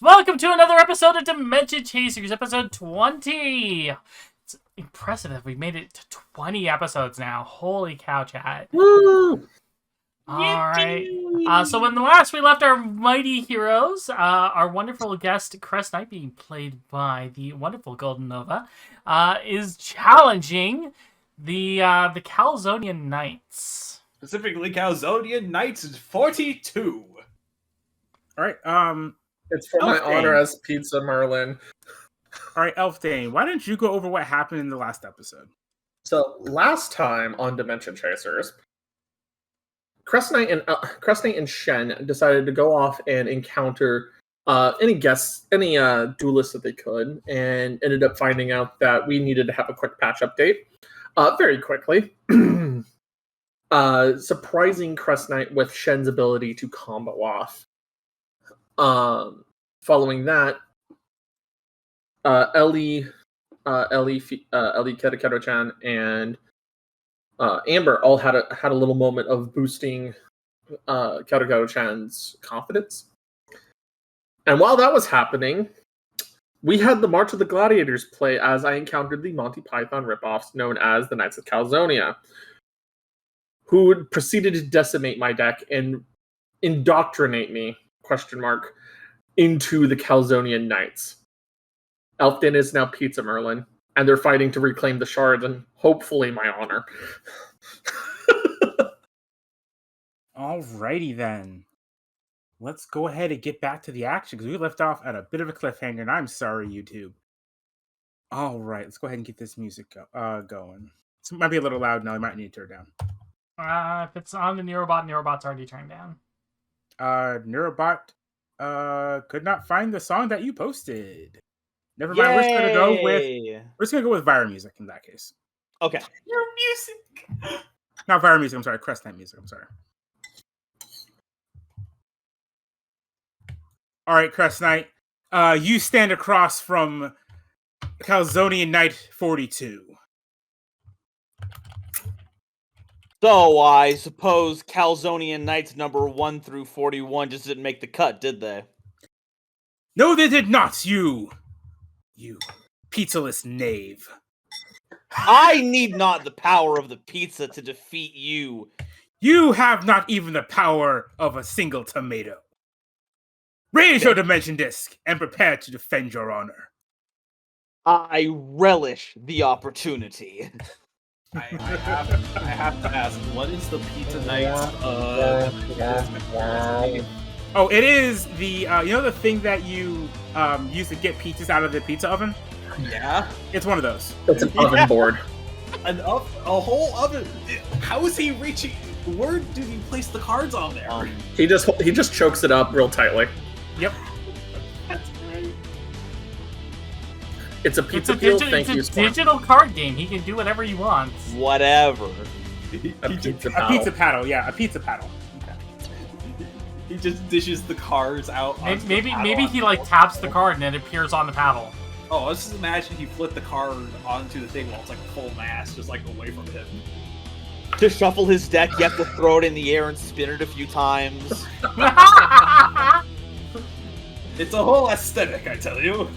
Welcome to another episode of Dimension Chasers, episode 20. It's impressive that we've made it to 20 episodes now. Holy cow, chat. Woo! Alright. So when the last we left our mighty heroes, our wonderful guest, Crest, being played by the wonderful GoldenNova, is challenging the Calzonian Knights. Specifically, Calzonian Knights is 42. Alright, It's for my Elfdane. honor as Pizza Merlin. Alright, Elfdane, why don't you go over what happened in the last episode? So last time on Dimension Chasers, Crest Knight and Shen decided to go off and encounter any duelists that they could, and ended up finding out that we needed to have a quick patch update very quickly. Surprising Crest Knight with Shen's ability to combo off. Following that, Ellie, HikariChance, and Amber all had a little moment of boosting HikariChance's confidence. And while that was happening, we had the March of the Gladiators play as I encountered the Monty Python ripoffs known as the Knights of Calzonia, who proceeded to decimate my deck and indoctrinate me, ? Into the Calzonian Knights. Elfdane is now Pizza Merlin, and they're fighting to reclaim the shards and hopefully my honor. Alrighty then. Let's go ahead and get back to the action, because we left off at a bit of a cliffhanger, and I'm sorry, YouTube. Alright, let's go ahead and get this music going. It might be a little loud now, I might need to turn it down. If it's on the Neurobot's already turned down. Neurobot could not find the song that you posted. Never mind. We're just gonna go with Vira music in that case. Okay. Your music. Not Vira music. I'm sorry. Crest Knight music. I'm sorry. All right, Crest Knight. You stand across from Calzonian Knight 42. So, I suppose Calzonian Knights number 1 through 41 just didn't make the cut, did they? No, they did not, you pizzaless knave. I need not the power of the pizza to defeat you. You have not even the power of a single tomato. Raise your dimension disc and prepare to defend your honor. I relish the opportunity. I have to ask, what is the Pizza Knights? Oh, it is the the thing that you use to get pizzas out of the pizza oven? Yeah. It's one of those. It's an oven board. A whole oven. How is he reaching? Where did he place the cards on there? He just chokes it up real tightly. Yep. That's great. It's a pizza deal. Thank you. It's a digital card game. He can do whatever he wants. Whatever. A pizza A pizza paddle, yeah, a pizza paddle. He just dishes the cards out. Maybe he taps the card and it appears on the paddle. Oh, let's just imagine he flipped the card onto the thing while it's like full mass, just like away from him. To shuffle his deck, you have to throw it in the air and spin it a few times. It's a whole aesthetic, I tell you.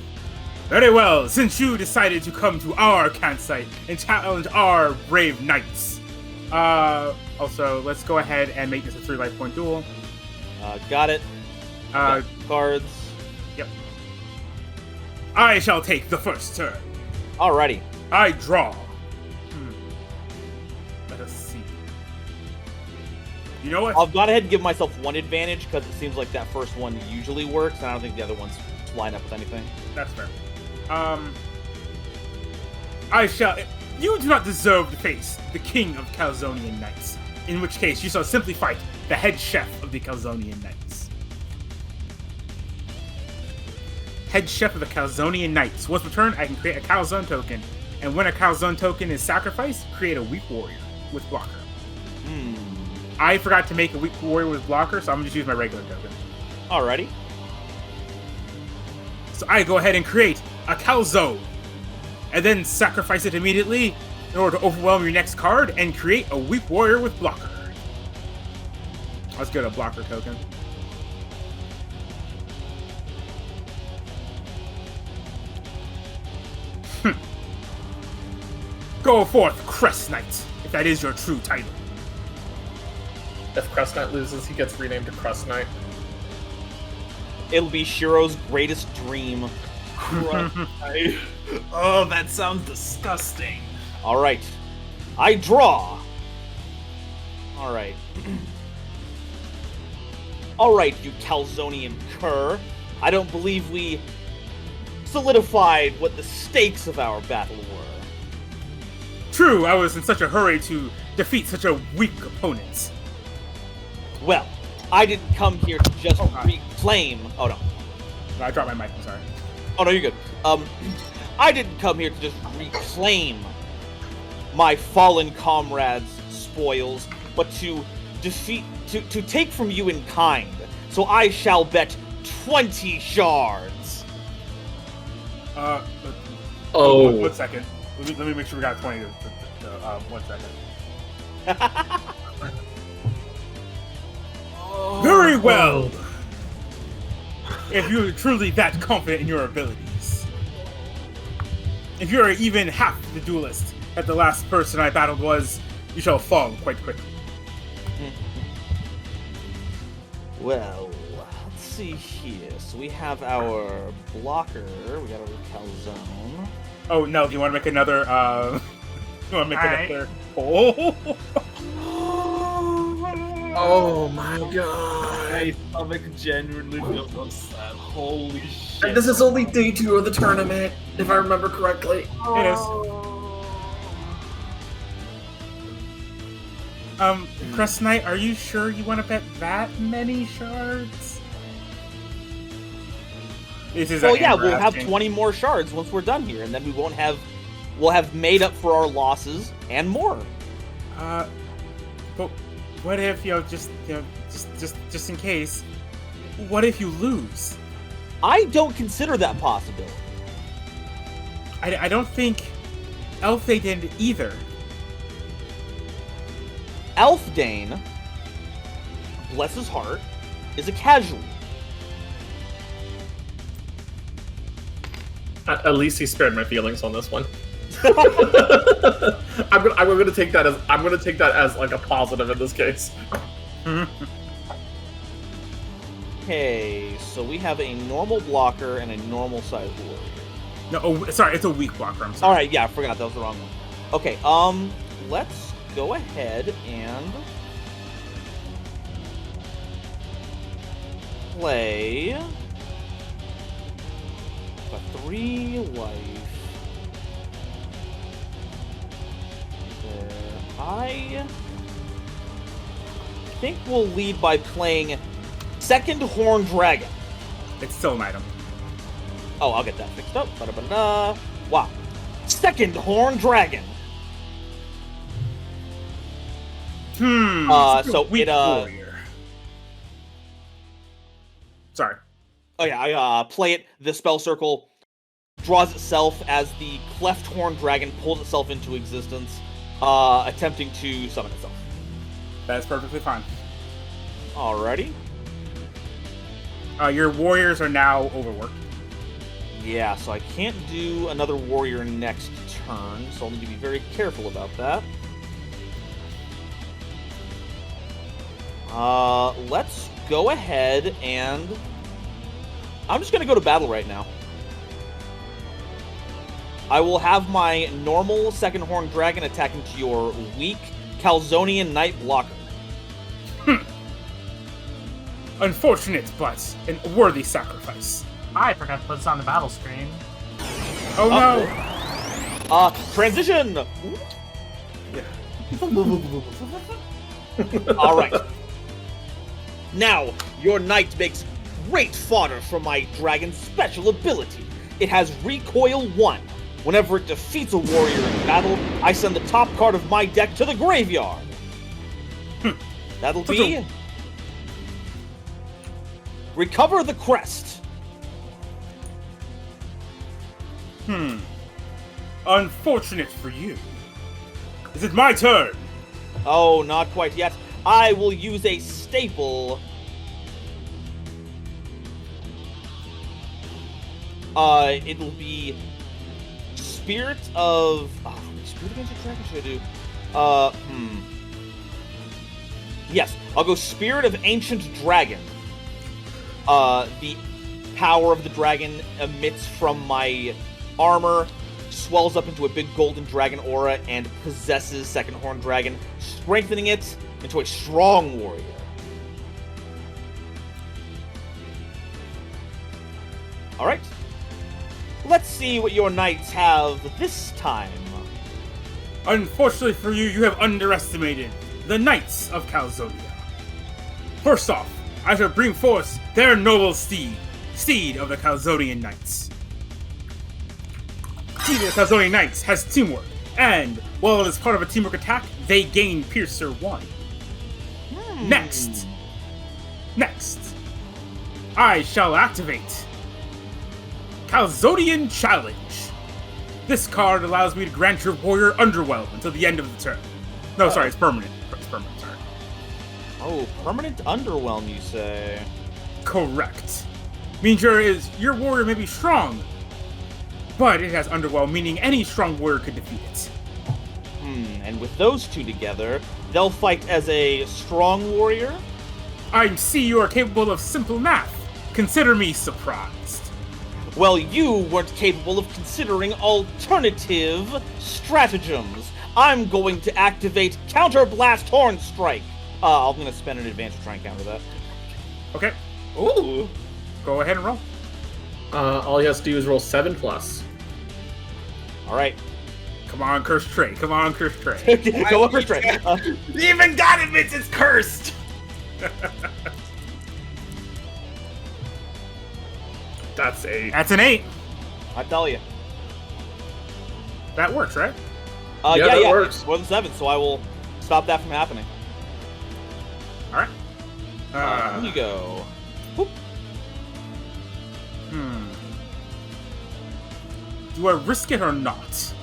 Very well, since you decided to come to our campsite and challenge our brave knights. Also, let's go ahead and make this a 3 life point duel. Got it. Cards. Yep. I shall take the first turn. Alrighty. I draw. Let us see. You know what? I'll go ahead and give myself one advantage because it seems like that first one usually works, and I don't think the other ones line up with anything. That's fair. I shall. You do not deserve to face the king of Calzonian Knights. In which case, you shall simply fight the head chef of the Calzonian Knights. Head chef of the Calzonian Knights. Once per turn, I can create a Calzone token. And when a Calzone token is sacrificed, create a weak warrior with blocker. I forgot to make a weak warrior with blocker, so I'm going to just use my regular token. Alrighty. So I go ahead and create a Calzone. And then sacrifice it immediately in order to overwhelm your next card and create a weak warrior with blocker. Let's get a blocker token. Go forth, Crest Knight, if that is your true title. If Crest Knight loses, he gets renamed to Crest Knight. It'll be Shiro's greatest dream. Oh, that sounds disgusting. Alright. I draw. Alright. Alright, you Calzonian cur. I don't believe we solidified what the stakes of our battle were. True, I was in such a hurry to defeat such a weak opponent. Well, I didn't come here to just reclaim... Oh, no. I dropped my mic, I'm sorry. Oh, no, you're good. I didn't come here to just reclaim my fallen comrades' spoils, but to to take from you in kind. So I shall bet 20 shards. Oh. One second. Let me make sure we got 20. 1 second. Very well. If you're truly that confident in your abilities. If you're even half the duelist that the last person I battled was, you shall fall quite quickly. Well, let's see here. So we have our blocker. We got our calzone. Oh no! Do you want to make another? You want to make another poll? Oh my god. My stomach genuinely feels upset. Holy shit. And this is only day 2 of the tournament, if I remember correctly. It is. Crest Knight, are you sure you want to bet that many shards? Well, yeah, we'll have 20 more shards once we're done here, and then we'll have made up for our losses and more. But what if just in case? What if you lose? I don't consider that possibility. I don't think Elfay did either. Elfdane, bless his heart, is a casual. At least he spared my feelings on this one. I'm gonna take that as like a positive in this case. Okay, so we have a normal blocker and a normal size warrior. No, sorry, it's a weak blocker. I'm sorry. All right, yeah, I forgot that was the wrong one. Okay, let's go ahead and play a 3 life. I think we'll lead by playing Second Horn Dragon. It's still an item. Oh, I'll get that fixed up. Ba-da-ba-da. Wow. Second Horn Dragon. So weak it warrior. Sorry. Oh yeah, I play it. The spell circle draws itself as the cleft horn dragon pulls itself into existence, attempting to summon itself. That's perfectly fine. Alrighty. Your warriors are now overworked. Yeah, so I can't do another warrior next turn, so I'll need to be very careful about that. Let's go ahead and... I'm just going to go to battle right now. I will have my normal Second Horn Dragon attacking to your weak Calzonian Knight blocker. Unfortunate, but a worthy sacrifice. I forgot to put this on the battle screen. Oh no! Transition! Alright. Now, your knight makes great fodder for my dragon's special ability. It has Recoil 1. Whenever it defeats a warrior in battle, I send the top card of my deck to the graveyard. That'll be... Recover the Crest. Unfortunate for you. Is it my turn? Oh, not quite yet. I will use a staple. It'll be Spirit of... Oh, let me Spirit of Ancient Dragon should I do? Yes, I'll go Spirit of Ancient Dragon. The power of the dragon emits from my armor, swells up into a big golden dragon aura, and possesses Second Horn Dragon, strengthening it into a strong warrior. Alright. Let's see what your knights have this time. Unfortunately for you, you have underestimated the Knights of Calzonia. First off, I shall bring forth their noble steed of the Calzonian Knights. Steed of the Calzonian Knights has teamwork, and while it is part of a teamwork attack, they gain Piercer 1. Next, I shall activate Calzonian Challenge. This card allows me to grant your warrior Underwhelm until the end of the turn. No, sorry, it's permanent. It's permanent, sorry. Oh, permanent Underwhelm, you say? Correct. Means your warrior may be strong, but it has Underwhelm, meaning any strong warrior could defeat it. And with those two together, they'll fight as a strong warrior? I see you are capable of simple math. Consider me surprised. Well, you weren't capable of considering alternative stratagems. I'm going to activate Counter Blast Horn Strike. I'm going to spend an advantage to try and counter that. Okay. Ooh. Go ahead and roll. All he has to do is roll 7+. All right. Come on, Cursed Trait. Come on, Cursed Trait. Go up for straight. He even got it, Vince. It's cursed. That's 8. That's an 8. I tell you. That works, right? Yeah, that works. It's more than 7, so I will stop that from happening. All right. Here you go. Whoop. Do I risk it or not?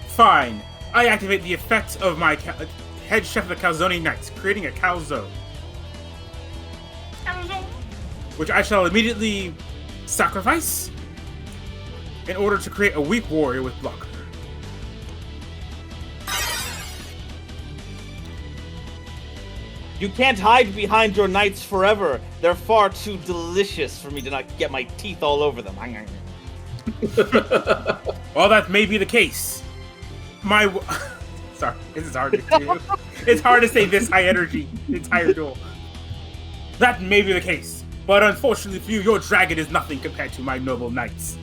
Fine. I activate the effect of my head chef of the Calzonian Knights, creating a calzo, which I shall immediately sacrifice in order to create a weak warrior with blocker. You can't hide behind your knights forever. They're far too delicious for me to not get my teeth all over them. While that may be the case, sorry, this is hard to do. It's hard to say this high energy the entire duel. That may be the case, but unfortunately for you, your dragon is nothing compared to my noble knights.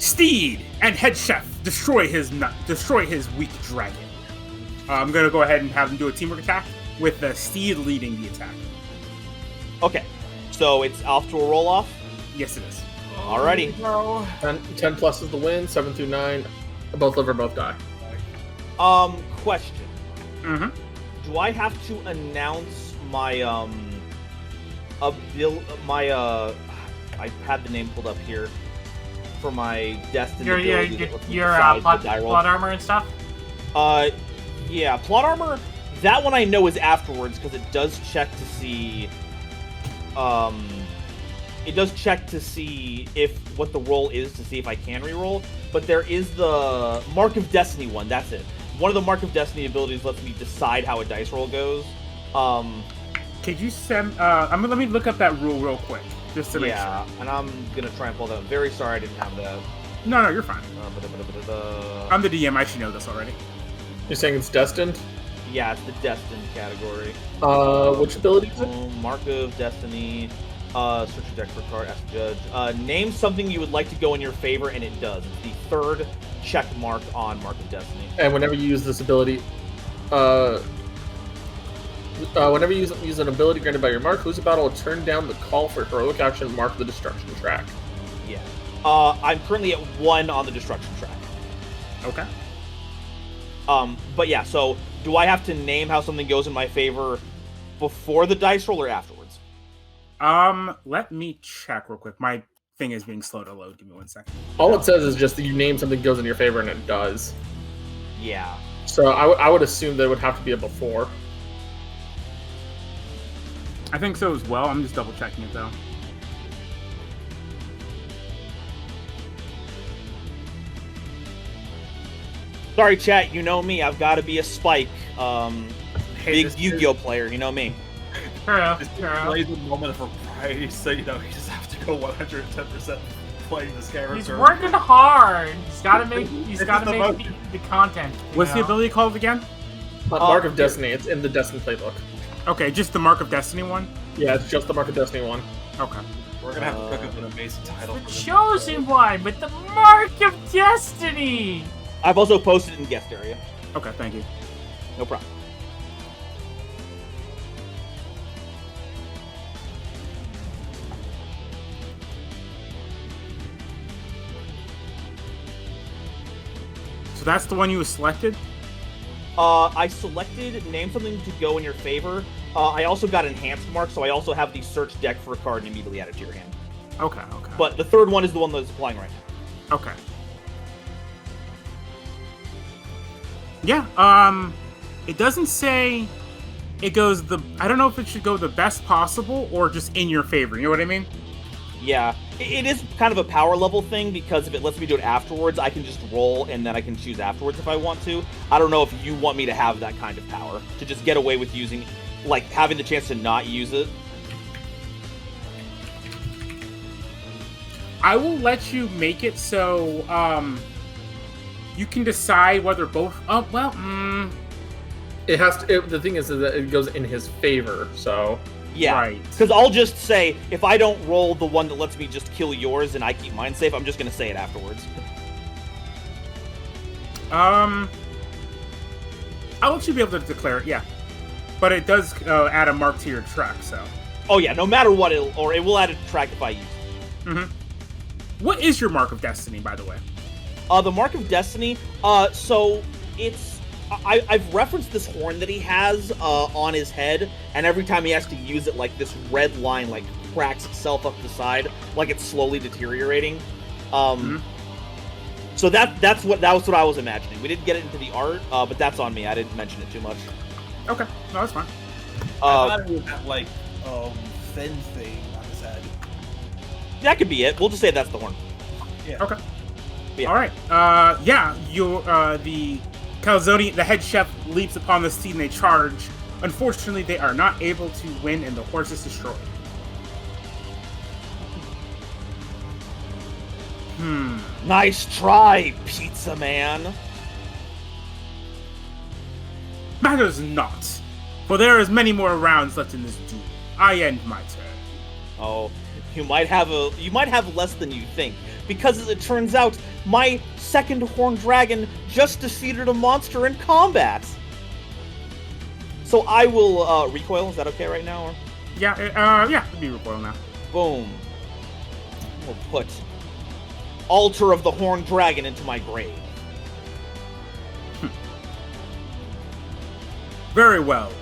Steed and head chef destroy his weak dragon. I'm gonna go ahead and have them do a teamwork attack with the steed leading the attack. Okay, so it's off to a roll off. Yes, it is. Alrighty. 10 plus is the win. 7 through 9, both live or both die. Question. Mm-hmm. Do I have to announce my I had the name pulled up here for my destiny ability that lets me decide the die roll. Plot armor and stuff? Yeah, plot armor. That one I know is afterwards because it does check to see. It does check to see if what the roll is to see if I can reroll. But there is the Mark of Destiny one. That's it. One of the Mark of Destiny abilities lets me decide how a dice roll goes. Could you send? Let me look up that rule real quick just to make sure. Yeah, and I'm gonna try and pull that up. Very sorry I didn't have that. No, you're fine. I'm the DM. I should know this already. You're saying it's destined? Yeah, it's the Destined category. Which ability is it? Mark of Destiny. Search your deck for card, ask the judge. Name something you would like to go in your favor, and it does. It's the third check mark on Mark of Destiny. And whenever you use this ability, whenever you use an ability granted by your mark, lose a battle will turn down the call for heroic action, mark the destruction track. Yeah. I'm currently at 1 on the destruction track. Okay. But yeah, so do I have to name how something goes in my favor before the dice roll or afterwards? Let me check real quick. My thing is being slow to load. Give me 1 second. All it says is just that you name something goes in your favor, and it does. Yeah. So I would assume that it would have to be a before. I think so as well. I'm just double checking it though. Sorry, chat. You know me. I've got to be a Spike. Hey, Big Yu-Gi-Oh player. You know me. This plays a moment of pride, so you just have to go 110% playing this character. He's working hard. He's got to make. He's got to make the content. What's the ability called again? Mark of Destiny. It's in the Destiny playbook. Okay, just the Mark of Destiny one? Yeah, it's just the Mark of Destiny one. Okay. We're gonna have to cook up an amazing title. The chosen one with the Mark of Destiny. I've also posted it in guest area. Okay, thank you. No problem. So that's the one you selected? I selected name something to go in your favor. I also got enhanced mark, so I also have the search deck for a card and immediately add it to your hand. Okay. But the third one is the one that's applying right now. Okay. Yeah, it doesn't say it goes I don't know if it should go the best possible or just in your favor, you know what I mean? Yeah, it is kind of a power level thing, because if it lets me do it afterwards, I can just roll and then I can choose afterwards if I want to. I don't know if you want me to have that kind of power, to just get away with using, like, having the chance to not use it. I will let you make it so, you can decide whether both, It has to. The thing is that it goes in his favor, so. Yeah, Right. because I'll just say, if I don't roll the one that lets me just kill yours and I keep mine safe, I'm just going to say it afterwards. I'll let you be able to declare it, yeah. But it does add a mark to your track, so. Oh yeah, no matter what, it will add a track if I use it. Mm-hmm. What is your Mark of Destiny, by the way? The Mark of Destiny, so it's... I've referenced this horn that he has on his head, and every time he has to use it, like, this red line, like, cracks itself up the side, like it's slowly deteriorating. So that was what I was imagining. We didn't get it into the art, but that's on me. I didn't mention it too much. Okay, no, that's fine. I thought it was that, like, fin thing on his head. That could be it. We'll just say that's the horn. Yeah. Okay. Yeah. All right. The Calzone, the head chef, leaps upon the scene. They charge. Unfortunately, they are not able to win, and the horse is destroyed. Nice try, Pizza Man. Matters not, for there is many more rounds left in this duel. I end my turn. Oh, you might have less than you think, because as it turns out, my second horned dragon just defeated a monster in combat. So I will recoil. Is that okay right now? Or? Yeah, it'd be recoil now. Boom. We'll put Altar of the Horned Dragon into my grave. Very well.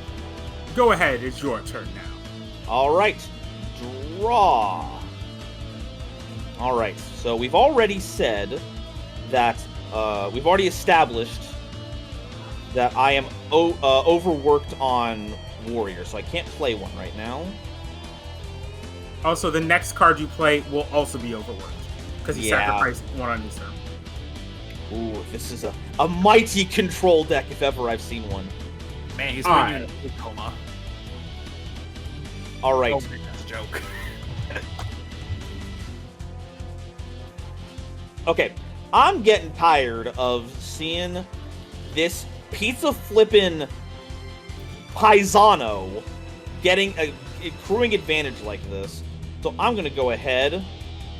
Go ahead, it's your turn now. Alright. Draw. Alright, so we've already said that, we've already established that I am overworked on Warrior, so I can't play one right now. Also, the next card you play will also be overworked, because he sacrificed one on his turn. Ooh, this is a mighty control deck if ever I've seen one. Man, he's putting in a coma. Alright. Oh, that's a joke. Okay, I'm getting tired of seeing this pizza flippin' paisano accruing advantage like this. So I'm gonna go ahead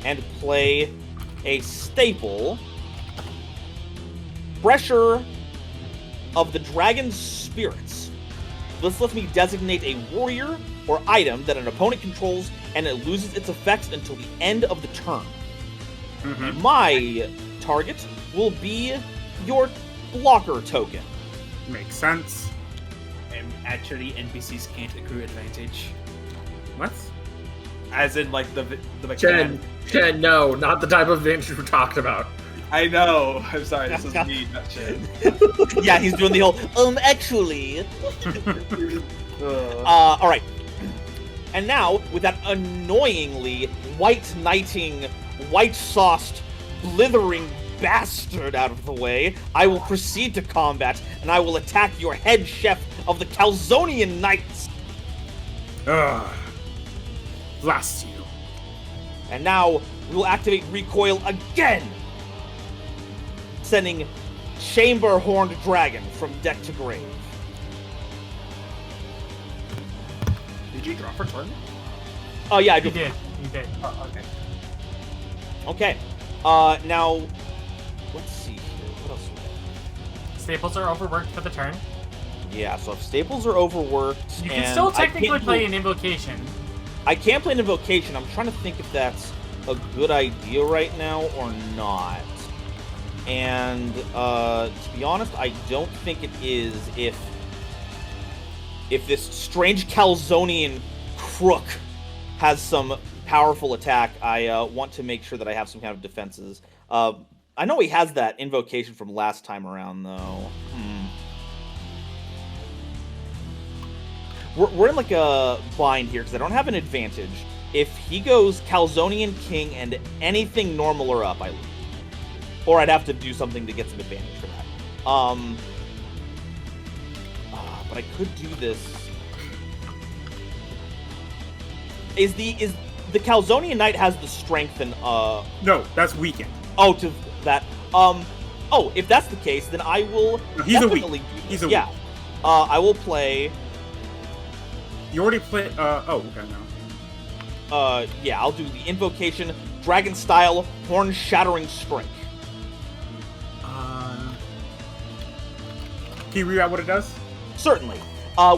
and play a staple. Pressure of the Dragon's Spirits. This lets me designate a warrior or item that an opponent controls, and it loses its effects until the end of the turn. Mm-hmm. My target will be your blocker token. Makes sense. And actually, NPCs can't accrue advantage. What? As in, like, the mechanic. Chen, no, not the type of advantage we're talking about. I know. I'm sorry, this is me, not Chen. Yeah, he's doing the whole, actually. Alright. And now, with that annoyingly white knighting, white-sauced, blithering bastard out of the way, I will proceed to combat, and I will attack your head chef of the Calzonian Knights. Ugh. Blast you. And now, we will activate Recoil again, sending Chamber Horned Dragon from deck to grave. Did you draw for turn? Oh, yeah, I You did. did. You did. Oh, okay. Okay. Now, let's see here. What else we have? Staples are overworked for the turn. Yeah, so if staples are overworked, You can and still I technically can't play do- an invocation. I can't play an invocation. I'm trying to think if that's a good idea right now or not. And to be honest, I don't think it is. If this strange Calzonian crook has some powerful attack, I want to make sure that I have some kind of defenses. I know he has that invocation from last time around, though. We're in like a bind here because I don't have an advantage. If he goes Calzonian King and anything normal or up, I lose. Or I'd have to do something to get some advantage for that. But I could do this. Is the Calzonian Knight has the strength and No, that's weekend. Oh, to that. Oh, if that's the case, then I will No, he's a weak. definitely do this. He's a yeah. weak. I will play. You already played. Oh, okay, no. Yeah, I'll do the invocation, dragon style, horn shattering strike. Can you read out what it does? Certainly.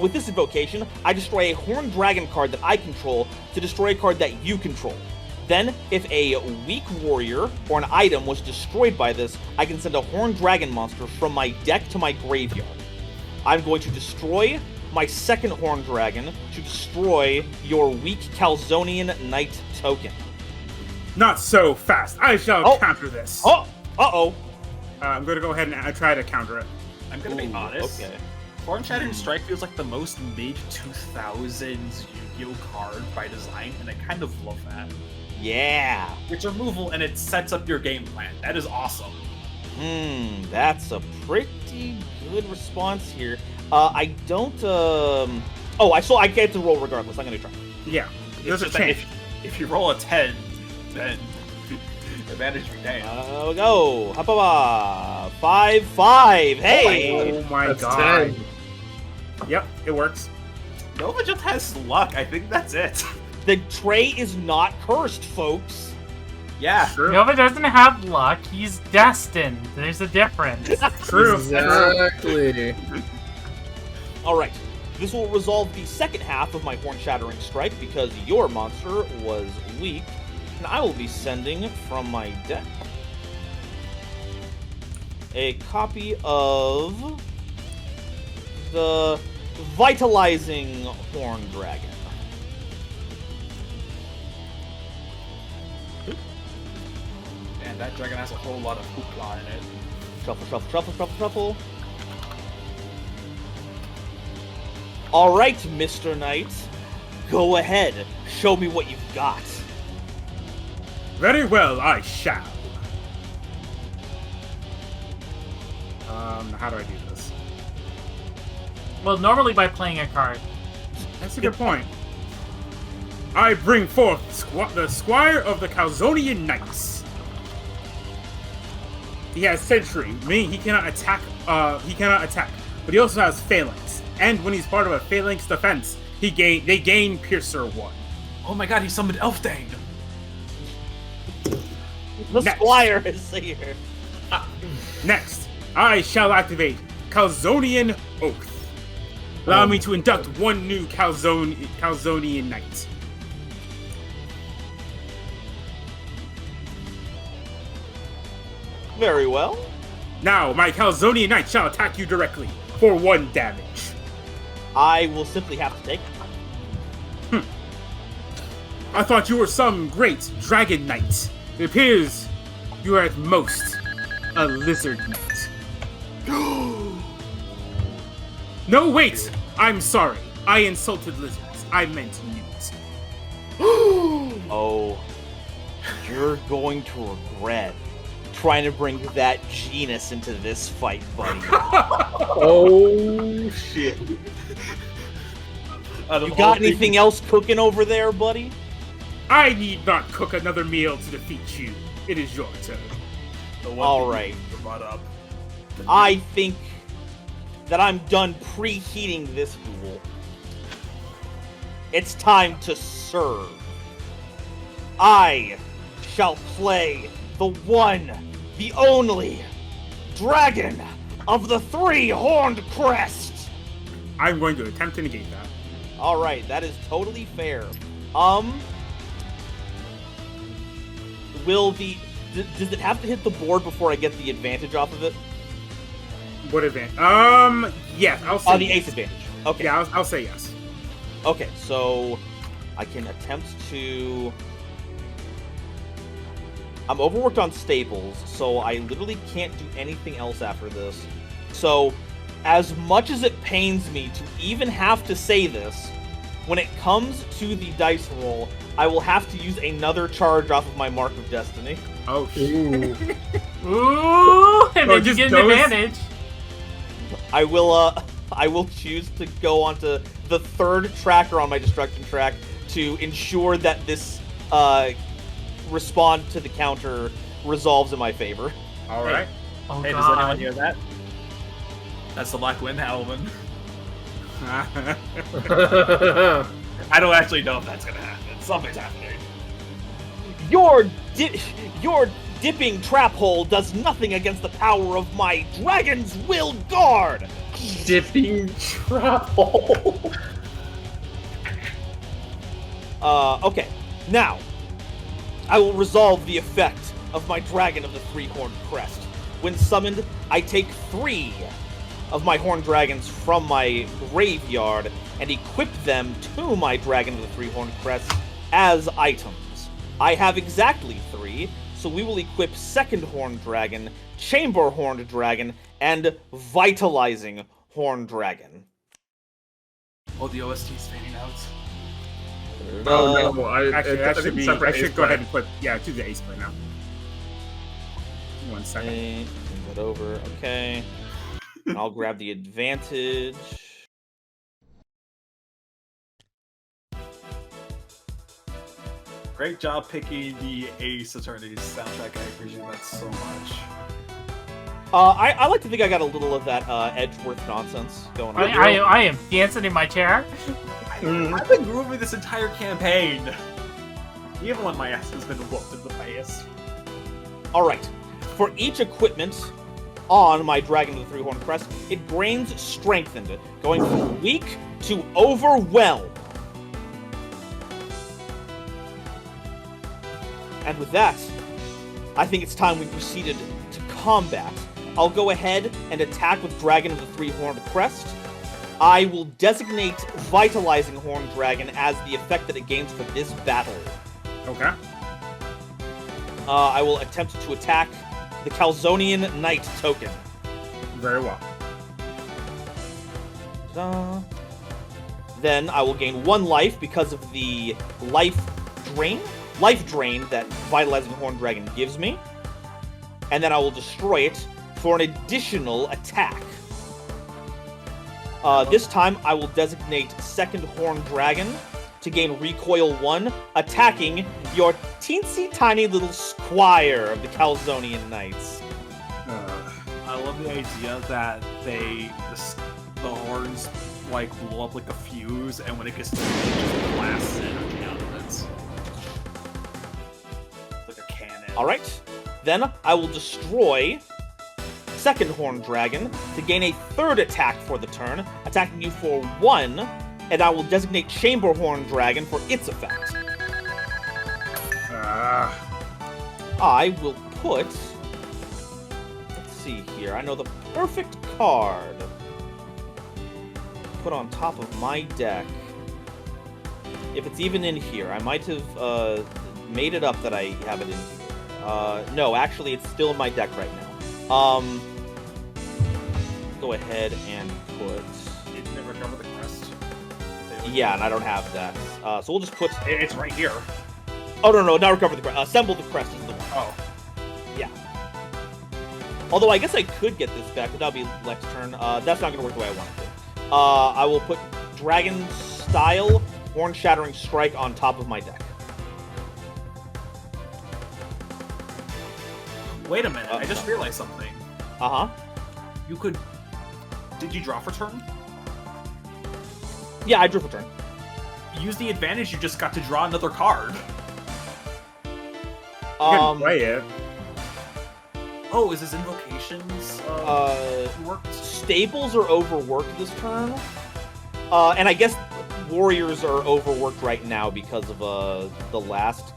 With this invocation, I destroy a horn dragon card that I control to destroy a card that you control. Then, if a weak warrior or an item was destroyed by this, I can send a horn dragon monster from my deck to my graveyard. I'm going to destroy my second horn dragon to destroy your weak Calzonian Knight token. Not so fast. I shall counter this. Oh! Uh-oh. I'm going to go ahead and try to counter it. I'm gonna be honest. Okay. Horn Shattering Strike feels like the most Mage 2000s Yu-Gi-Oh card by design, and I kind of love that. Yeah. It's removal, and it sets up your game plan. That is awesome. That's a pretty good response here. I don't, Oh, I get to roll regardless. I'm gonna try. Yeah. There's a It's just that chance. if you roll a 10, then advantage your day. We'll go. Hapa 5-5. Hey! Oh my That's god. 10. Yep, it works. Nova just has luck. I think that's it. The tray is not cursed, folks. Yeah. True. Nova doesn't have luck. He's destined. There's a difference. True. Exactly. All right. This will resolve the second half of my Horn Shattering Strike because your monster was weak. And I will be sending from my deck a copy of the Vitalizing Horn Dragon. And that dragon has a whole lot of hoopla in it. Shuffle, shuffle, shuffle, shuffle, shuffle. All right, Mr. Knight. Go ahead. Show me what you've got. Very well, I shall. How do I do this? Well, normally by playing a card. That's a good point. I bring forth the Squire of the Calzonian Knights. He has Sentry, meaning he cannot attack. But he also has Phalanx. And when he's part of a Phalanx defense, they gain Piercer 1. Oh my god, he summoned Elfdane! The Next. Squire is here. Next, I shall activate Calzonian Oath. Allow me to induct one new Calzonian Knight. Very well. Now, my Calzonian Knight shall attack you directly for 1 damage. I will simply have to take it. I thought you were some great Dragon Knight. It appears you are at most a Lizard Knight. No, wait! I'm sorry. I insulted lizards. I meant newts. Oh, you're going to regret trying to bring that genus into this fight, buddy. Oh shit! You got anything else cooking over there, buddy? I need not cook another meal to defeat you. It is your turn. All right. Brought up. I think that I'm done preheating this duel. It's time to serve. I shall play the one, the only dragon of the three-horned crest. I'm going to attempt to negate that. All right, that is totally fair. Does it have to hit the board before I get the advantage off of it? What advantage? Yes, I'll say the yes. ace advantage. Okay. Yeah, I'll say yes. Okay, so I can attempt to... I'm overworked on staples, so I literally can't do anything else after this. So, as much as it pains me to even have to say this, when it comes to the dice roll, I will have to use another charge off of my Mark of Destiny. Oh, shit. Ooh, and then you get an advantage. I will choose to go onto the third tracker on my destruction track to ensure that this respond to the counter resolves in my favor. All right. Oh, Hey, God. does anyone hear that? That's the Black Wind howling. I don't actually know if that's gonna happen. Something's happening. Your dipping trap hole does nothing against the power of my Dragon's Will Guard! Dipping trap hole. Okay. Now, I will resolve the effect of my Dragon of the Three-Horned Crest. When summoned, I take 3 of my Horned Dragons from my graveyard and equip them to my Dragon of the Three-Horned Crest as items. I have exactly 3, so we will equip Second Horned Dragon, Chamber Horned Dragon, and Vitalizing Horned Dragon. Oh, the OST's fading out. Oh no! Actually, I that should be. separate I should ace go ahead play. and put to the ace play now. 1 second. Okay, move it over. Okay. I'll grab the advantage. Great job picking the Ace Attorney's soundtrack. I appreciate that so much. I like to think I got a little of that Edgeworth nonsense going on. I am dancing in my chair. I've been grooving this entire campaign. Even when my ass has been whooped in the face. Alright. For each equipment on my Dragon of the Three-Horned Crest, it gains Strengthened, going from weak to Overwhelm. And with that, I think it's time we proceeded to combat. I'll go ahead and attack with Dragon of the Three-Horned Crest. I will designate Vitalizing Horned Dragon as the effect that it gains for this battle. Okay. I will attempt to attack the Calzonian Knight token. Very well. Ta-da. Then I will gain 1 life because of the life drain that Vitalizing Horned Dragon gives me. And then I will destroy it for an additional attack. This time I will designate Second Horned Dragon to gain Recoil 1, attacking your teensy tiny little squire of the Calzonian Knights. I love the idea that the horns like blow up like a fuse, and when it gets to the it just blasts energy out of it. It's like a cannon. Alright, then I will destroy Second Horned Dragon to gain a 3rd attack for the turn, attacking you for 1, and I will designate Chamber Horned Dragon for its effect. I will put... Let's see here. I know the perfect card. Put on top of my deck. If it's even in here. I might have made it up that I have it in here. No, actually, it's still in my deck right now. Go ahead and put... You didn't recover the crest. Yeah, and I don't have that. So we'll just put... It's right here. Oh, no, not recover the crest. Assemble the crest is the one. Oh. Yeah. Although I guess I could get this back, but that'll be next turn. That's not going to work the way I want it to. I will put Dragon Style Horn Shattering Strike on top of my deck. Wait a minute, I just realized something. Uh-huh. You could... Did you draw for turn? Yeah, I drew for turn. Use the advantage you just got to draw another card. You can play it. Oh, is his invocations worked? Staples are overworked this turn. And I guess Warriors are overworked right now because of the last...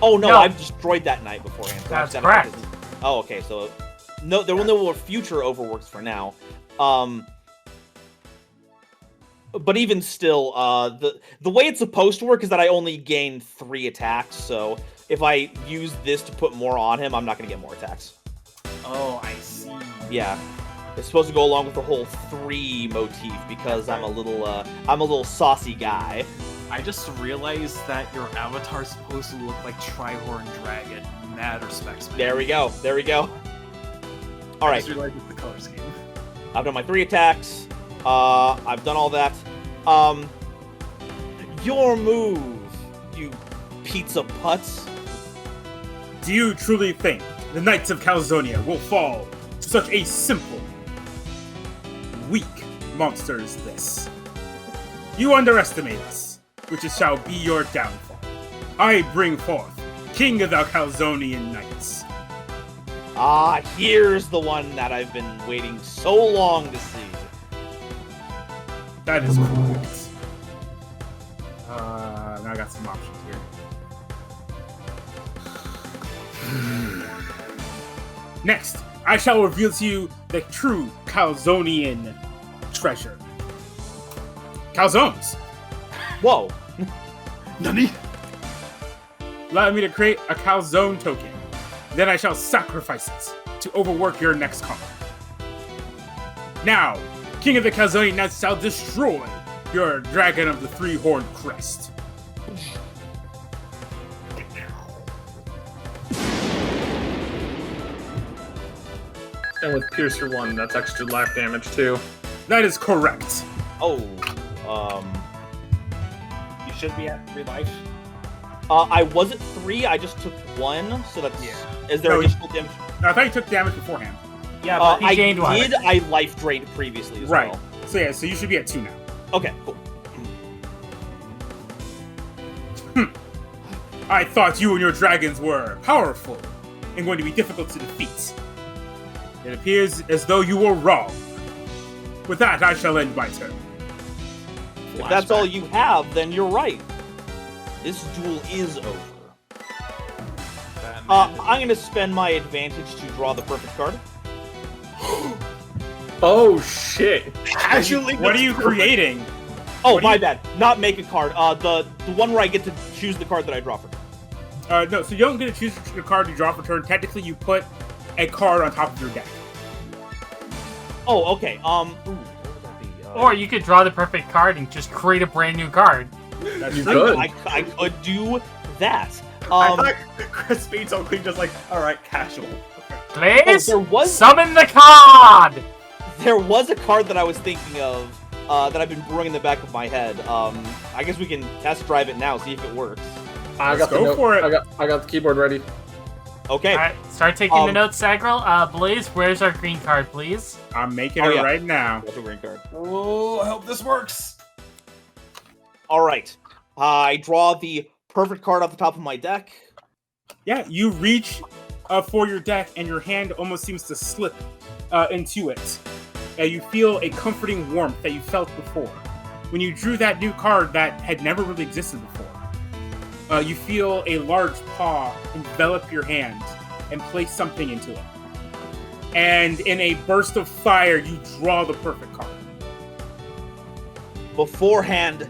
Oh, no, I've destroyed that night beforehand. So That's correct. Oh, okay, so... No, there will no more future overworks for now. But even still, the way it's supposed to work is that I only gain 3 attacks, so if I use this to put more on him, I'm not going to get more attacks. Oh, I see. Yeah. It's supposed to go along with the whole 3 motif because I'm a little saucy guy. I just realized that your avatar's supposed to look like Trihorn Dragon. Mad respects, man. There we go. There we go. All I right. just realized it's the color scheme. I've done my 3 attacks. I've done all that. Your move, you pizza putz. Do you truly think the Knights of Calzonia will fall to such a simple, weak monster as this? You underestimate us, which shall be your downfall. I bring forth King of the Calzonian Knights. Ah, here's the one that I've been waiting so long to see. That is correct. Now I got some options here. Next, I shall reveal to you the true Calzonian treasure. Calzones! Whoa. Nani? Allow me to create a calzone token. Then I shall sacrifice it to overwork your next card. Now, King of the Calzonian Knights shall destroy your Dragon of the Three-Horned Crest. And with Piercer 1, that's extra life damage too. That is correct. Oh, You should be at 3 life. I was at 3, I just took 1, so that's... Yeah. Is there No, additional damage? I thought you took damage beforehand. Yeah, but he I gained one. did, I life drained previously as Right. well. So yeah, so you should be at 2 now. Okay, cool. I thought you and your dragons were powerful and going to be difficult to defeat. It appears as though you were wrong. With that, I shall end my turn. If that's all you have, then you're right. This duel is over. I'm going to spend my advantage to draw the perfect card. Oh shit! Casually. What are you creating? Oh, What do my you- bad. Not make a card. The one where I get to choose the card that I draw for. No, so you don't get to choose the card you draw for turn. Technically, you put a card on top of your deck. Oh, okay. Ooh, what would that be? Or you could draw the perfect card and just create a brand new card. That's You true. could. I could do that. I thought Chris Speed's only just like, alright, casual. Please there was- summon the card. There was a card that I was thinking of that I've been brewing in the back of my head. I guess we can test drive it now, see if it works. I got go for it. I got the keyboard ready. Okay. All right, start taking the notes, Sagril. Blaze, where's our green card, please? I'm making Oh, it yeah. right now. That's a green card. Oh, I hope this works. All right. I draw the perfect card off the top of my deck. Yeah, you reach for your deck, and your hand almost seems to slip into it. You feel a comforting warmth that you felt before. When you drew that new card that had never really existed before, you feel a large paw envelop your hand and place something into it. And in a burst of fire, you draw the perfect card. Beforehand,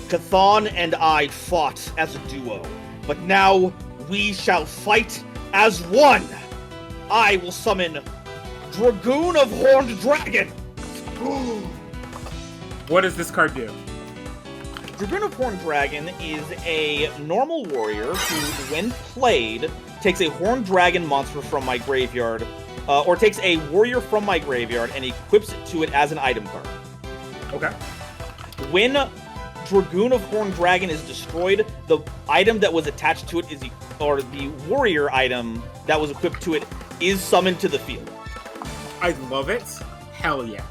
Chthon and I fought as a duo, but now we shall fight as one. I will summon Dragoon of Horned Dragon. What does this card do? Dragoon of Horned Dragon is a normal warrior who, when played, takes a Horned Dragon monster from my graveyard, or takes a warrior from my graveyard and equips it to it as an item card. Okay. When Dragoon of Horned Dragon is destroyed, the item that was attached to it or the warrior item that was equipped to it is summoned to the field. I love it. Hell yeah.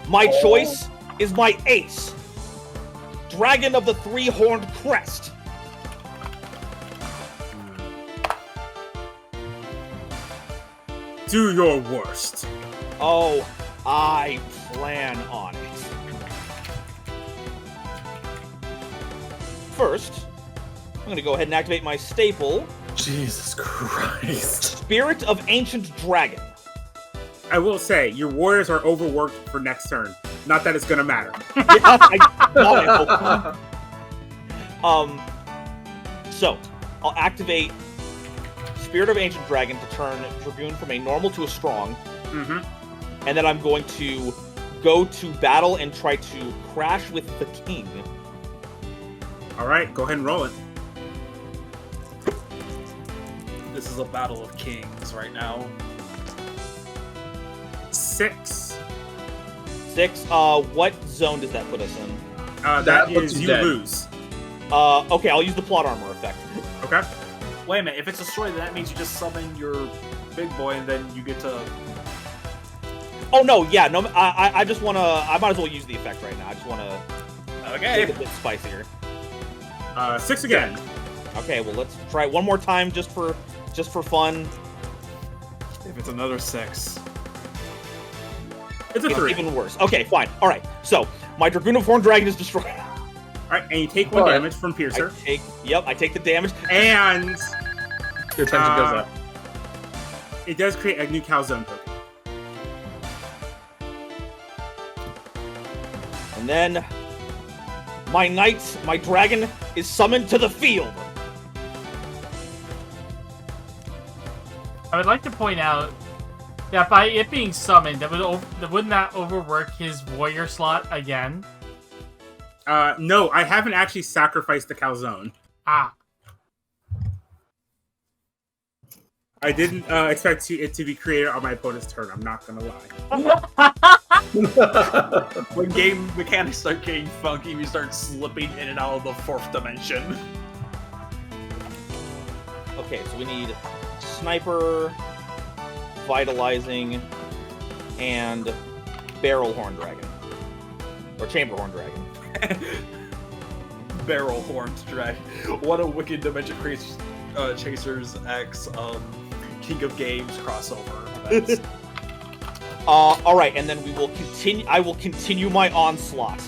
My choice is my ace, Dragon of the Three-Horned Crest. Do your worst. Oh, I plan on it. First, I'm going to go ahead and activate my staple, Jesus Christ. Spirit of Ancient Dragon. I will say, your warriors are overworked for next turn. Not that it's gonna matter. Yeah, I got it. So, I'll activate Spirit of Ancient Dragon to turn Dragoon from a normal to a strong. Mm-hmm. And then I'm going to go to battle and try to crash with the king. Alright, go ahead and roll it. This is a battle of kings right now. 6. 6. What zone does that put us in? That puts is you you dead. lose. Okay, I'll use the plot armor effect. Okay. Wait a minute, if it's destroyed, that means you just summon your big boy and then you get to... Oh no, yeah, no. I just wanna. I might as well use the effect right now. I just wanna Okay. make it a bit spicier. 6 again. Okay, well let's try it one more time just for fun. If it's another 6. It's a It's 3. even worse. Okay, fine. All right. So my Dragoon of Horned Dragon is destroyed. Alright, and you take 1 Alright. damage from Piercer. I take the damage. And Your attention goes up. it does create a new calzone token. And then my knight, my dragon, is summoned to the field. I would like to point out that by it being summoned, wouldn't that overwork his warrior slot again? No, I haven't actually sacrificed the calzone. Ah. I didn't expect it to be created on my opponent's turn, I'm not gonna lie. When game mechanics start getting funky, you start slipping in and out of the 4th dimension. Okay, so we need Sniper, Vitalizing, and Barrel Horn Dragon. Or Chamber Horn Dragon. Barrel Horned Dragon. What a wicked Dimension Chasers X King of Games crossover. That's... Alright, and then we will continue. I will continue my onslaught.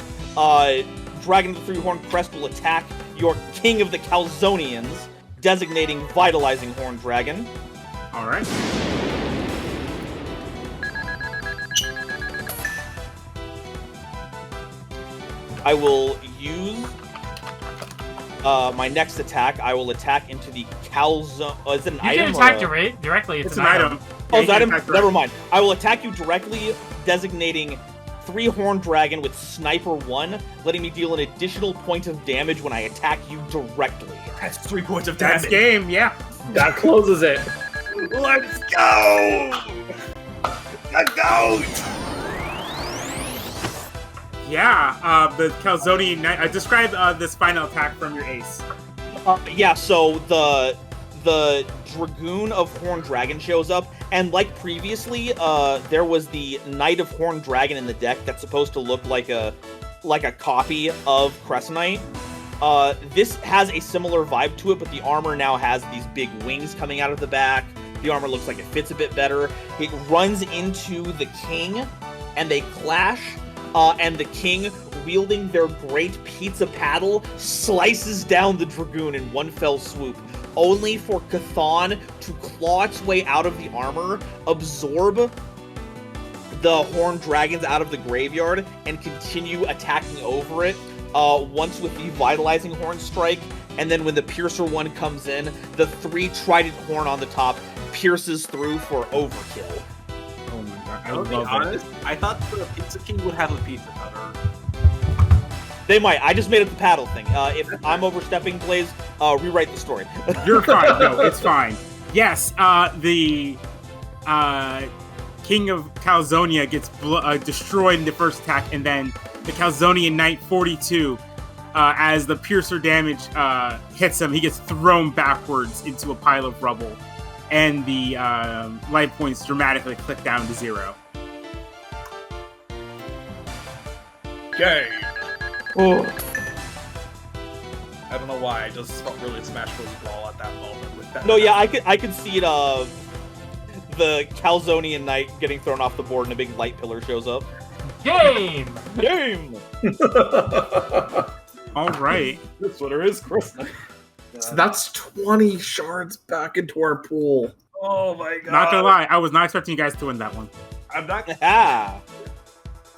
Dragon of the Three-Horned Crest will attack your King of the Calzonians, designating Vitalizing Horn Dragon. Alright. I will use my next attack. I will attack into the Calzone. Is it an You item? can attack or a... directly. It's an item. Oh, Yeah, it's an item? attack Never directly. mind. I will attack you directly, designating Three-Horned Dragon with Sniper 1, letting me deal an additional point of damage when I attack you directly. That's 3 points of That's damage. game, yeah. That closes it. Let's go! The GOAT! Yeah, the Calzonian Knight. Describe this final attack from your ace. Yeah, so the Dragoon of Horned Dragon shows up, and like previously, there was the Knight of Horned Dragon in the deck that's supposed to look like a copy of Crest Knight. This has a similar vibe to it, but the armor now has these big wings coming out of the back. The armor looks like it fits a bit better. It runs into the king, and they clash. And the king, wielding their great pizza paddle, slices down the Dragoon in one fell swoop, only for Chthon to claw its way out of the armor, absorb the Horned Dragons out of the graveyard, and continue attacking over it, once with the Vitalizing Horn Strike, and then when the Piercer one comes in, the 3-trident horn on the top pierces through for overkill. Oh my god, I I'll be love it. honest, I thought the Pizza King would have a pizza cutter. They might. I just made up the paddle thing. If I'm overstepping, Blaze, rewrite the story. You're fine. No, it's fine. Yes, the King of Calzonia gets destroyed in the first attack, and then the Calzonian Knight 42, as the piercer damage hits him, he gets thrown backwards into a pile of rubble, and the life points dramatically click down to 0. Game. Oh. I don't know why. I just felt really Smash Bros. Brawl at that moment with that. No, yeah, I could see it. The Calzonian Knight getting thrown off the board and a big light pillar shows up. Game! Game! All right. That's what it is, Chris. So that's 20 shards back into our pool. Oh my god. Not gonna lie, I was not expecting you guys to win that one. I'm not. Ah.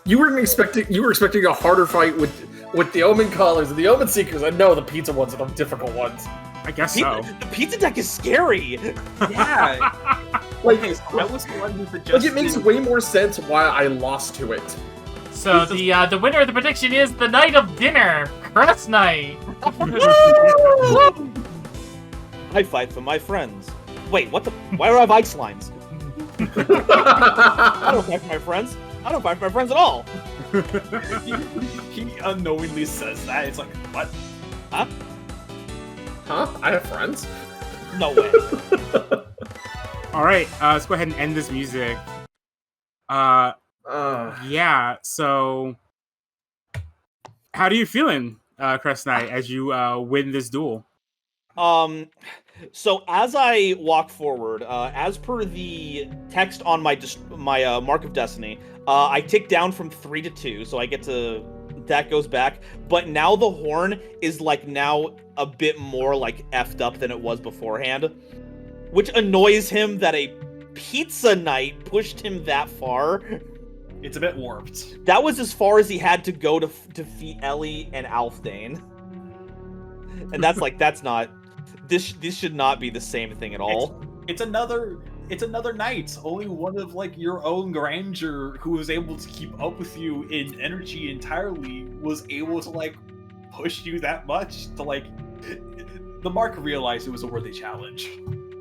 You were expecting a harder fight with the Omen Callers and the Omen Seekers. I know the pizza ones are the difficult ones. I guess so. The pizza deck is scary. Yeah. Like, So I was the one who suggested. like it makes way more sense why I lost to it. So the winner of the prediction is the Night of Dinner, Crest Knight. I fight for my friends. Wait, what the? Why do I have ice lines? I don't fight for my friends. I don't fight for my friends at all. He unknowingly says that. It's like, what? Huh? Huh? I have friends? No way. All right, let's go ahead and end this music. Yeah, so how do you feeling, Crest Knight, as you win this duel? So as I walk forward, as per the text on my Mark of Destiny, I tick down from 3 to 2, so I get to that goes back. But now the horn is like now a bit more like effed up than it was beforehand, which annoys him that a pizza knight pushed him that far. It's a bit warped. That was as far as he had to go to defeat Ellie and Alfdane. And that's like, that's not... This should not be the same thing at all. It's another knight. Only one of like your own grandeur who was able to keep up with you in energy entirely was able to like push you that much to like... The Mark realized it was a worthy challenge.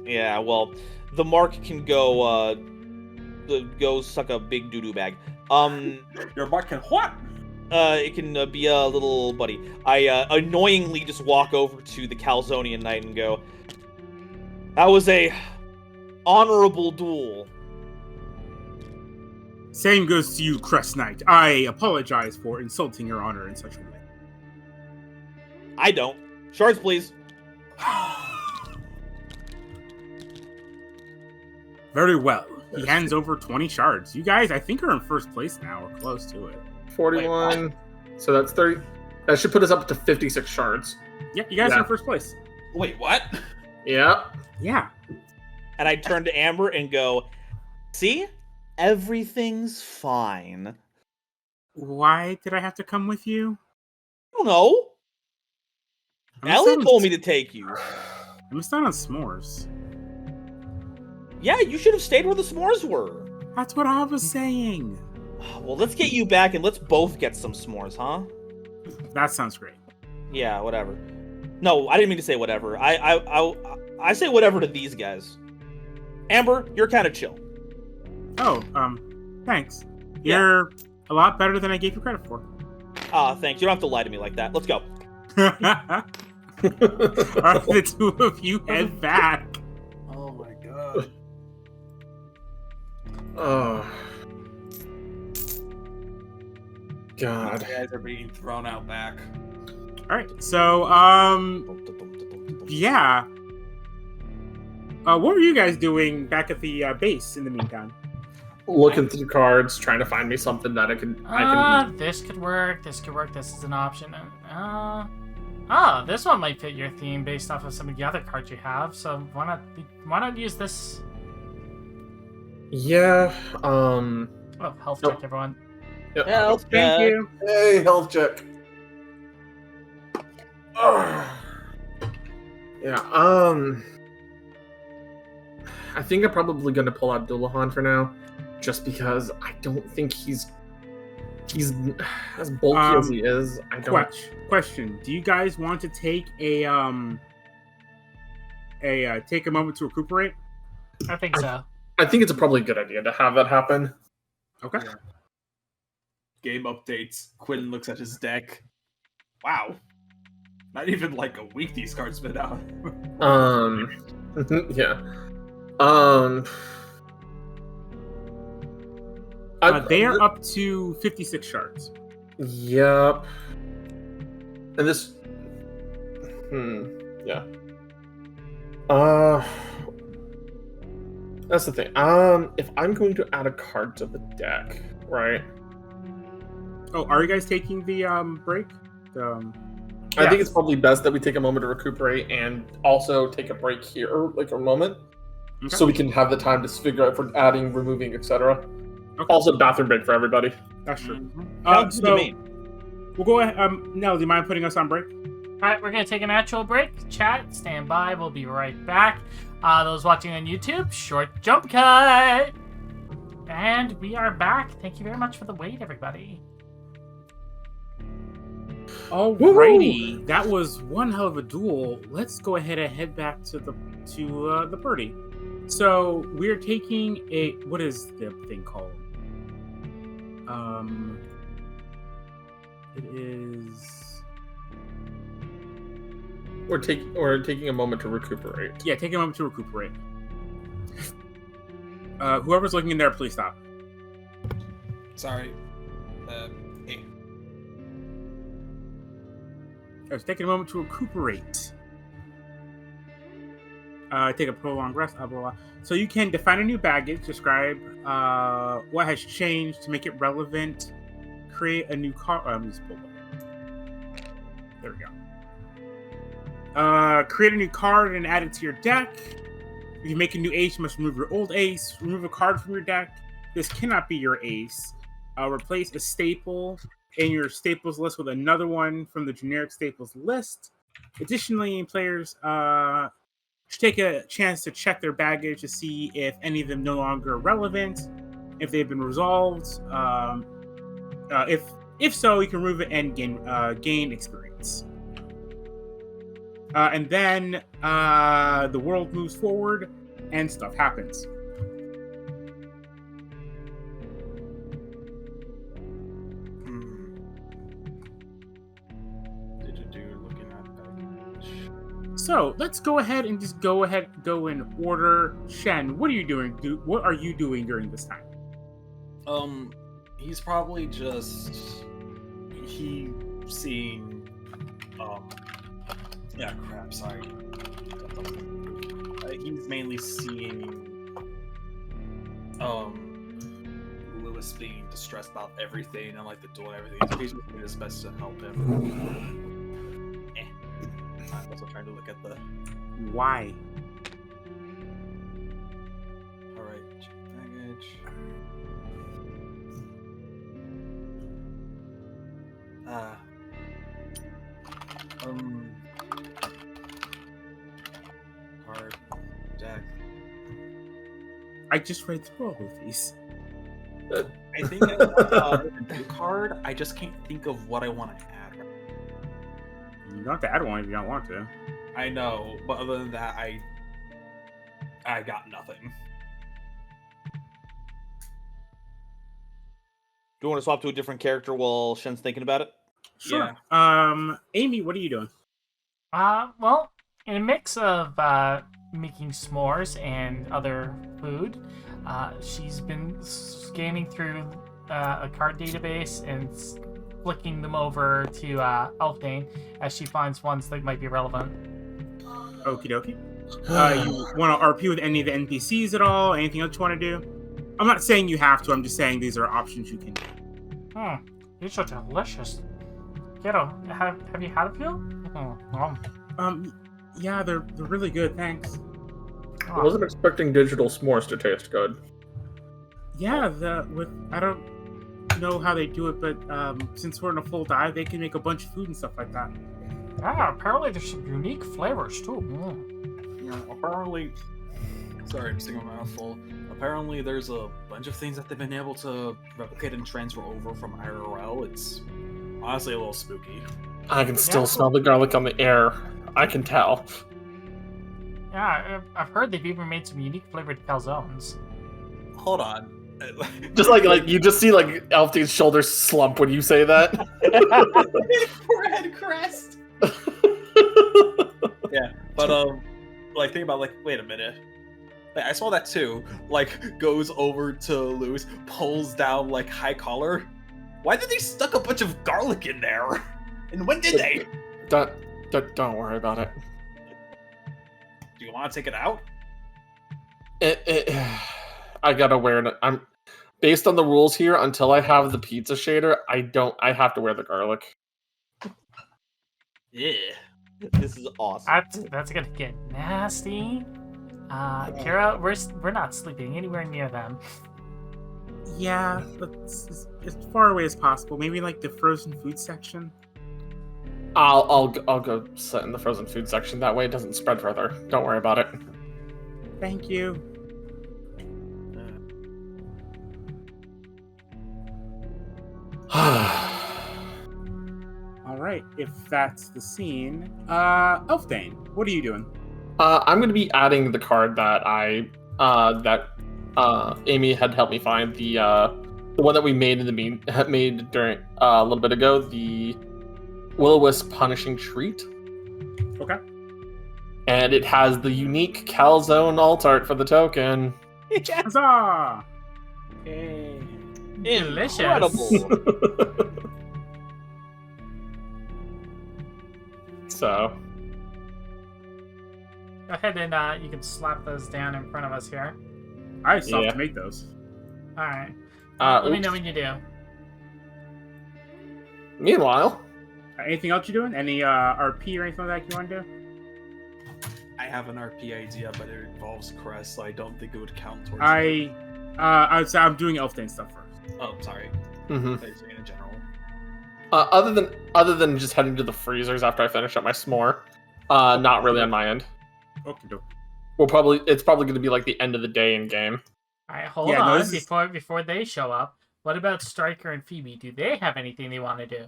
Yeah, well, the Mark can go suck a big doo-doo bag. Your Mark can what? It can be a little buddy. I annoyingly just walk over to the Calzonian Knight and go, that was a honorable duel. Same goes to you, Crest Knight. I apologize for insulting your honor in such a way. I don't. Shards, please. Very well. He hands over 20 shards. You guys, I think, are in first place now, or close to it. 41. So that's 30. That should put us up to 56 shards. Yeah, you guys are in first place. Wait, what? Yep. Yeah. And I turn to Amber and go, see? Everything's fine. Why did I have to come with you? I don't know. Ellie told me to take you. I missed out on s'mores. Yeah, you should have stayed where the s'mores were. That's what I was saying. Well, let's get you back and let's both get some s'mores, huh? That sounds great. Yeah, whatever. No, I didn't mean to say whatever. I say whatever to these guys. Amber, you're kind of chill. Oh, thanks. You're a lot better than I gave you credit for. Thanks. You don't have to lie to me like that. Let's go. Alright, the two of you head back. Oh my god. Oh. God. You guys are being thrown out back. Alright, so, yeah. What were you guys doing back at the base in the meantime? Looking through cards, trying to find me something that I can. This could work. This could work. This is an option. This one might fit your theme based off of some of the other cards you have. So why not use this? Yeah. Oh, health check, everyone. Yep. Health Thank check. you. Hey, health check. Yeah. I think I'm probably gonna pull out Dullahan for now, just because I don't think he's as bulky as he is. I don't. Question: do you guys want to take take a moment to recuperate? I think so. I think it's probably a good idea to have that happen. Okay. Yeah. Game updates. Quinn looks at his deck. Wow. Not even like a week these cards been out. Yeah. They are up to 56 shards. Yep. And this. Yeah. That's the thing. If I'm going to add a card to the deck, right? Oh, are you guys taking the break? I think it's probably best that we take a moment to recuperate and also take a break here, like a moment, so we can have the time to figure out if we're adding, removing, etc. Okay. Also, bathroom break for everybody. That's true. Sounds good to me. We'll go ahead. Nell, do you mind putting us on break? All right, we're going to take an actual break. Chat, stand by. We'll be right back. Those watching on YouTube, short jump cut. And we are back. Thank you very much for the wait, everybody. Alrighty, that was one hell of a duel. Let's go ahead and head back to the birdie. So we're taking a, what is the thing called? It is. We're taking a moment to recuperate. Yeah, taking a moment to recuperate. Whoever's looking in there, please stop. Sorry. Hey. I was taking a moment to recuperate. Take a prolonged rest. Blah, blah, blah. So you can define a new baggage, describe what has changed to make it relevant, create a new card. Let me just pull it. There we go. Create a new card and add it to your deck. If you make a new ace, you must remove your old ace. Remove a card from your deck. This cannot be your ace. Replace a staple in your staples list with another one from the generic staples list. Additionally, players should take a chance to check their baggage to see if any of them no longer relevant, if they've been resolved. If so, you can remove it and gain experience. And then the world moves forward and stuff happens. So let's go ahead and just go in order. Shen, what are you doing? What are you doing during this time? He's probably just seeing yeah, crap, sorry. He's mainly seeing Lewis being distressed about everything and like the duel and everything. So he's doing his best to help him. I'm also trying to look at the why. Alright, check baggage. Card deck. I just read through all of these. I think I want a new card. I just can't think of what I want to add. You don't have to add one if you don't want to. I know, but other than that, I got nothing. Do you want to swap to a different character while Shen's thinking about it? Sure. Yeah. Amy, what are you doing? Well, in a mix of making s'mores and other food, she's been scanning through a card database and flicking them over to Elfdane as she finds ones that might be relevant. Okie dokie. You want to RP with any of the NPCs at all? Anything else you want to do? I'm not saying you have to. I'm just saying these are options you can do. These are delicious. Kiddo, have you had a few? Yeah, they're really good. Thanks. I wasn't expecting digital s'mores to taste good. Yeah, I don't know how they do it, but since we're in a full dive, they can make a bunch of food and stuff like that. Yeah, apparently there's some unique flavors too. Yeah, apparently. Sorry, I'm sticking my mouth full. Apparently, there's a bunch of things that they've been able to replicate and transfer over from IRL. It's honestly a little spooky. I can still smell the garlic on the air. I can tell. Yeah, I've heard they've even made some unique flavored calzones. Hold on. Just like you just see like Elftain's shoulders slump when you say that. Forehead crest. Yeah, but like think about like, wait a minute. Like, I saw that too. Like goes over to Lewis, pulls down like high collar. Why did they stuck a bunch of garlic in there? And when did they? Don't worry about it. Do you want to take it out? I gotta wear it. I'm based on the rules here. Until I have the pizza shader, I have to wear the garlic. Yeah. This is awesome. That's gonna get nasty. Kara, we're not sleeping anywhere near them. Yeah, but as far away as possible. Maybe like the frozen food section. I'll go sit in the frozen food section. That way it doesn't spread further. Don't worry about it. Thank you. All right, if that's the scene, Elfdane, what are you doing? I'm going to be adding the card that Amy had helped me find, the one that we made made during a little bit ago, the Will-O-Wisp Punishing Treat. Okay. And it has the unique calzone alt art for the token. Huzzah! Hey. Delicious. Incredible. So Go ahead and you can slap those down in front of us here. I still have Yeah. to make those. All right. Let me know when you do. Meanwhile, Anything else you're doing? Any RP or anything like that you want to do? I have an RP idea, but it involves Crest, so I don't think it would count towards. I'm doing Elfdane stuff first. Oh, sorry. mhm. I was saying in general. Other than just heading to the freezers after I finish up my s'more, not really on my end. Okay, dope. It's probably going to be like the end of the day in game. All right, hold Yeah, no, on. this is- Before they show up, what about Stryker and Phoebe? Do they have anything they want to do?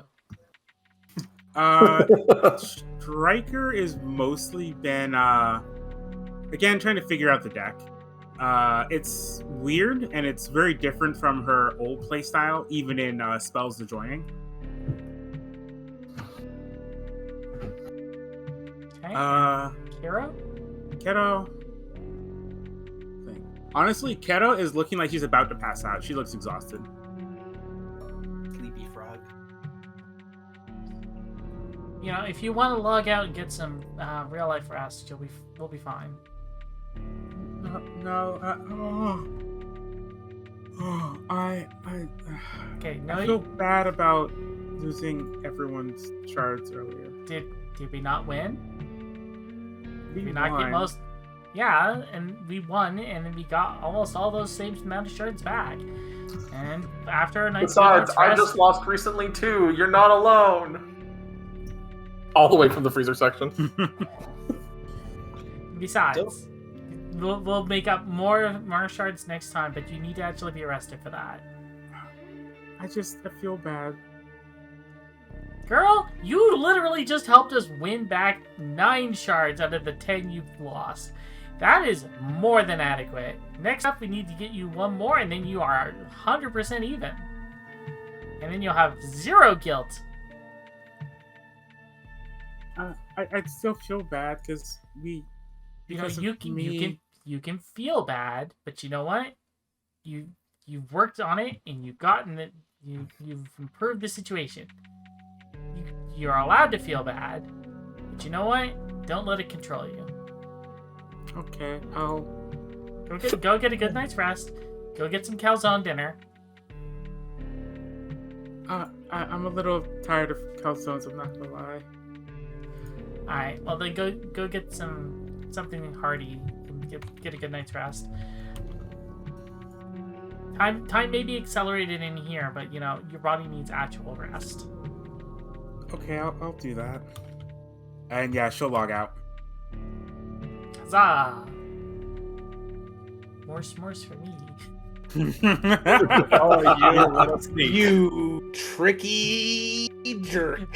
Striker is mostly been again trying to figure out the deck. It's weird and it's very different from her old playstyle, even in Spells the Joining. Okay. Kira? Keto. Honestly, Keto is looking like she's about to pass out. She looks exhausted. Sleepy frog. You know, if you want to log out and get some real life rest, we'll be fine. Okay, no. I feel bad about losing everyone's shards earlier. Did we not win? We Did we not get won. most? Yeah, and we won, and then we got almost all those same amount of shards back. And after a night's Besides, I rest, just lost recently too. You're not alone. All the way from the freezer section. besides, we'll make up more shards next time, but you need to actually be arrested for that. I feel bad. Girl, you literally just helped us win back 9 shards out of the 10 you've lost. That is more than adequate. Next up, we need to get you one more, and then you are 100% even. And then you'll have 0 guilt. I still feel bad because You know, you can feel bad, but you know what? You've worked on it, and you've gotten it. You've improved the situation. You're allowed to feel bad, but you know what? Don't let it control you. Okay, I'll Go get a good night's rest. Go get some calzone dinner. I'm a little tired of calzones, I'm not gonna lie. All right. Well, then go get something hearty and get a good night's rest. Time may be accelerated in here, but you know your body needs actual rest. Okay, I'll do that. And yeah, she'll log out. Huzzah! More s'mores for me. Oh, you little sneak. You tricky jerk.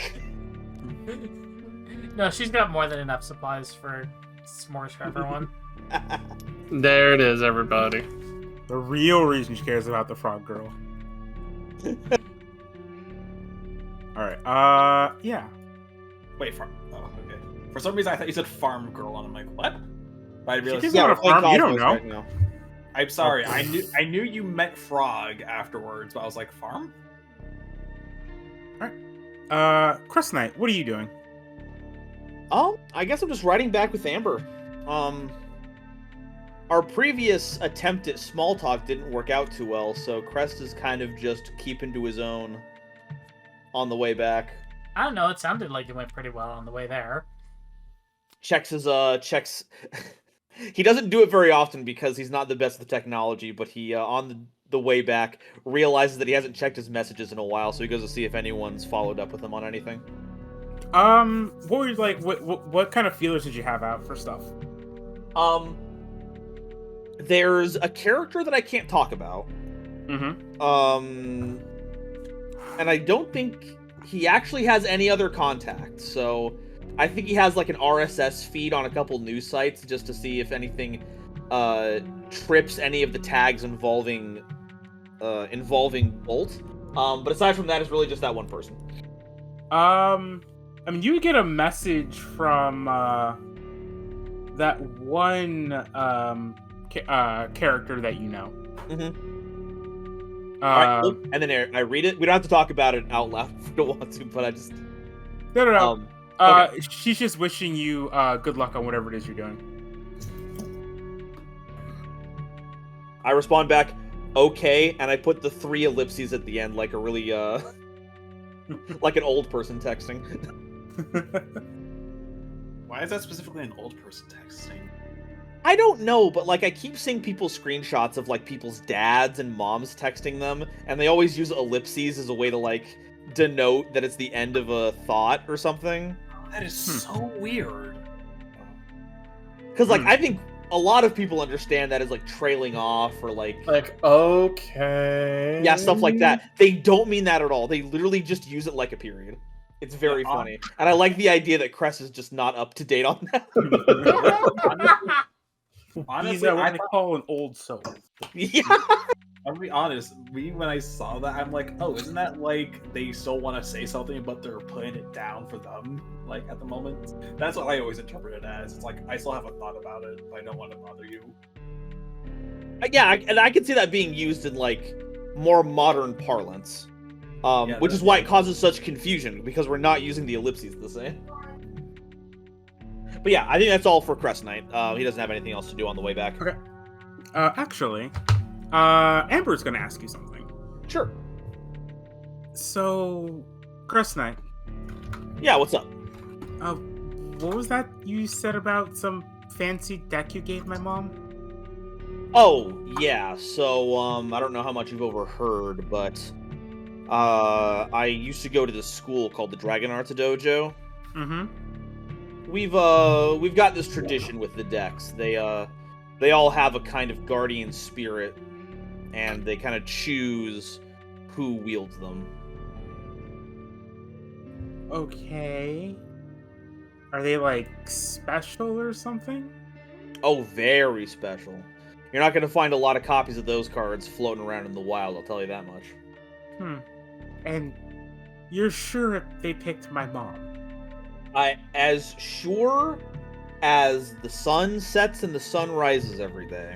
No, she's got more than enough supplies for s'mores for everyone. There it is, everybody. The real reason she cares about the frog girl. Alright, yeah. Wait, farm. Oh, okay. For some reason, I thought you said farm girl, and I'm like, what? But I realized. She doesn't Yeah, know farm, you don't know. right now. I'm sorry. I knew you meant frog afterwards, but I was like, farm? Crest Knight, what are you doing? I guess I'm just riding back with Amber. Our previous attempt at small talk didn't work out too well, so Crest is kind of just keeping to his own on the way back. I don't know. It sounded like it went pretty well on the way there. Checks. He doesn't do it very often because he's not the best with technology, but he on the way back realizes that he hasn't checked his messages in a while, so he goes to see if anyone's followed up with him on anything. What were you like? What kind of feelers did you have out for stuff? There's a character that I can't talk about. Mm-hmm. And I don't think he actually has any other contacts, so I think he has like an RSS feed on a couple news sites just to see if anything trips any of the tags involving Bolt. But aside from that, it's really just that one person. I mean, you get a message from that one character that you know. Mm-hmm. Alright, and then I read it. We don't have to talk about it out loud if we don't want to, but I just... No. Okay. She's just wishing you good luck on whatever it is you're doing. I respond back, okay, and I put the 3 ellipses at the end like a really, like an old person texting. Why is that specifically an old person texting? I don't know, but like I keep seeing people's screenshots of like people's dads and moms texting them, and they always use ellipses as a way to like denote that it's the end of a thought or something. That is so weird. Because like I think a lot of people understand that as like trailing off or like okay, yeah, stuff like that. They don't mean that at all. They literally just use it like a period. It's very funny, and I like the idea that Crest is just not up to date on that. Honestly, I call an old soul. Yeah. I'll be honest, when I saw that, I'm like, oh, isn't that like they still want to say something, but they're putting it down for them, like, at the moment? That's what I always interpret it as. It's like, I still haven't thought about it, but I don't want to bother you. Yeah, and I can see that being used in, like, more modern parlance. Which is why it causes such confusion, because we're not using the ellipses the same. But yeah, I think that's all for Crest Knight. He doesn't have anything else to do on the way back. Okay. Actually, Amber's gonna ask you something. Sure. So, Crest Knight. Yeah, what's up? What was that you said about some fancy deck you gave my mom? Oh, yeah. So, I don't know how much you've overheard, but I used to go to this school called the Dragon Arts Dojo. Mm-hmm. We've got this tradition with the decks. They all have a kind of guardian spirit, and they kind of choose who wields them. Okay. Are they, like, special or something? Oh, very special. You're not going to find a lot of copies of those cards floating around in the wild, I'll tell you that much. And you're sure they picked my mom? As sure as the sun sets and the sun rises every day.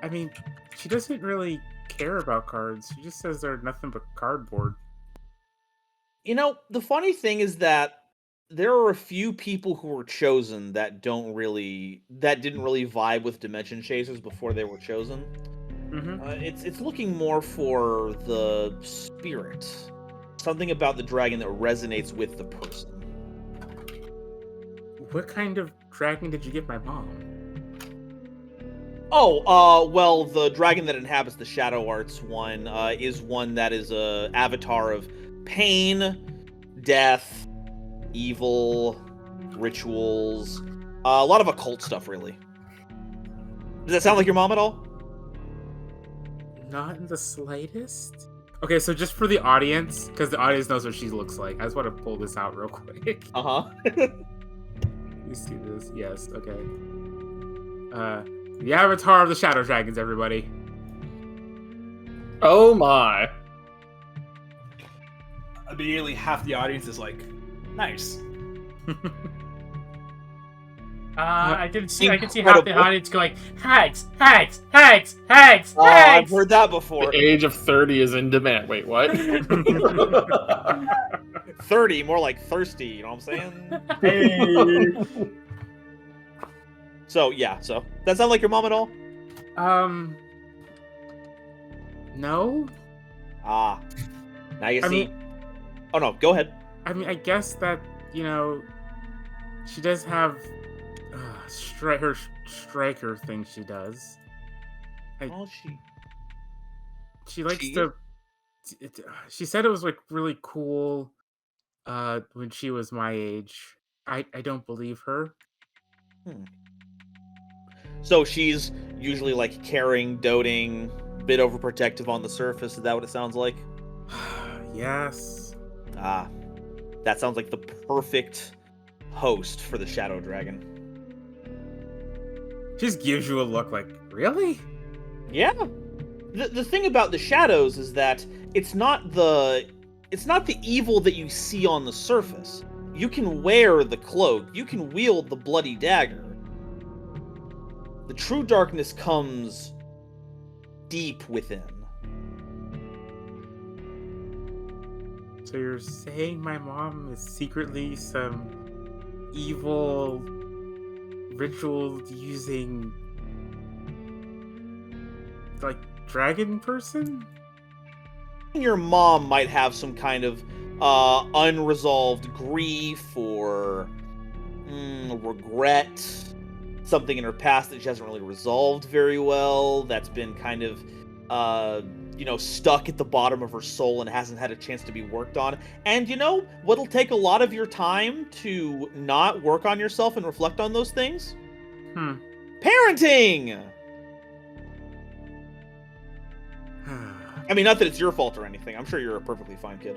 I mean, she doesn't really care about cards. She just says they're nothing but cardboard. You know, the funny thing is that there are a few people who were chosen that didn't really vibe with Dimension Chasers before they were chosen. Mm-hmm. It's looking more for the spirit. Something about the dragon that resonates with the person. What kind of dragon did you give my mom? Oh, well, the dragon that inhabits the Shadow Arts one is one that is a avatar of pain, death, evil, rituals, a lot of occult stuff, really. Does that sound like your mom at all? Not in the slightest. Okay, so just for the audience, because the audience knows what she looks like, I just want to pull this out real quick. Uh-huh. You see this? Yes, okay. The avatar of the Shadow Dragons, everybody. Oh my. Immediately, half the audience is like, "Nice." I can see half the Incredible. audience going, hags, hags, hags, hags, Oh, I've hags. heard that before. The age of 30 is in demand. Wait, what? 30, more like thirsty. You know what I'm saying? Hey. So that sound like your mom at all? No. Ah, now you I see. mean- Oh no, go ahead. I mean, I guess that, she does have her striker thing she does. Oh, She likes She? to. She said it was like really cool when she was my age. I don't believe her. So she's usually like caring, doting, bit overprotective on the surface. Is that what it sounds like? Yes. Ah, that sounds like the perfect host for the Shadow Dragon. Just gives you a look like, really? Yeah. The thing about the shadows is that it's not the evil that you see on the surface. You can wear the cloak, you can wield the bloody dagger. The true darkness comes deep within. So you're saying my mom is secretly some evil ritual using like dragon person? Your mom might have some kind of unresolved grief or regret, something in her past that she hasn't really resolved very well, that's been kind of stuck at the bottom of her soul and hasn't had a chance to be worked on. And what'll take a lot of your time to not work on yourself and reflect on those things? Parenting! I mean, not that it's your fault or anything. I'm sure you're a perfectly fine kid.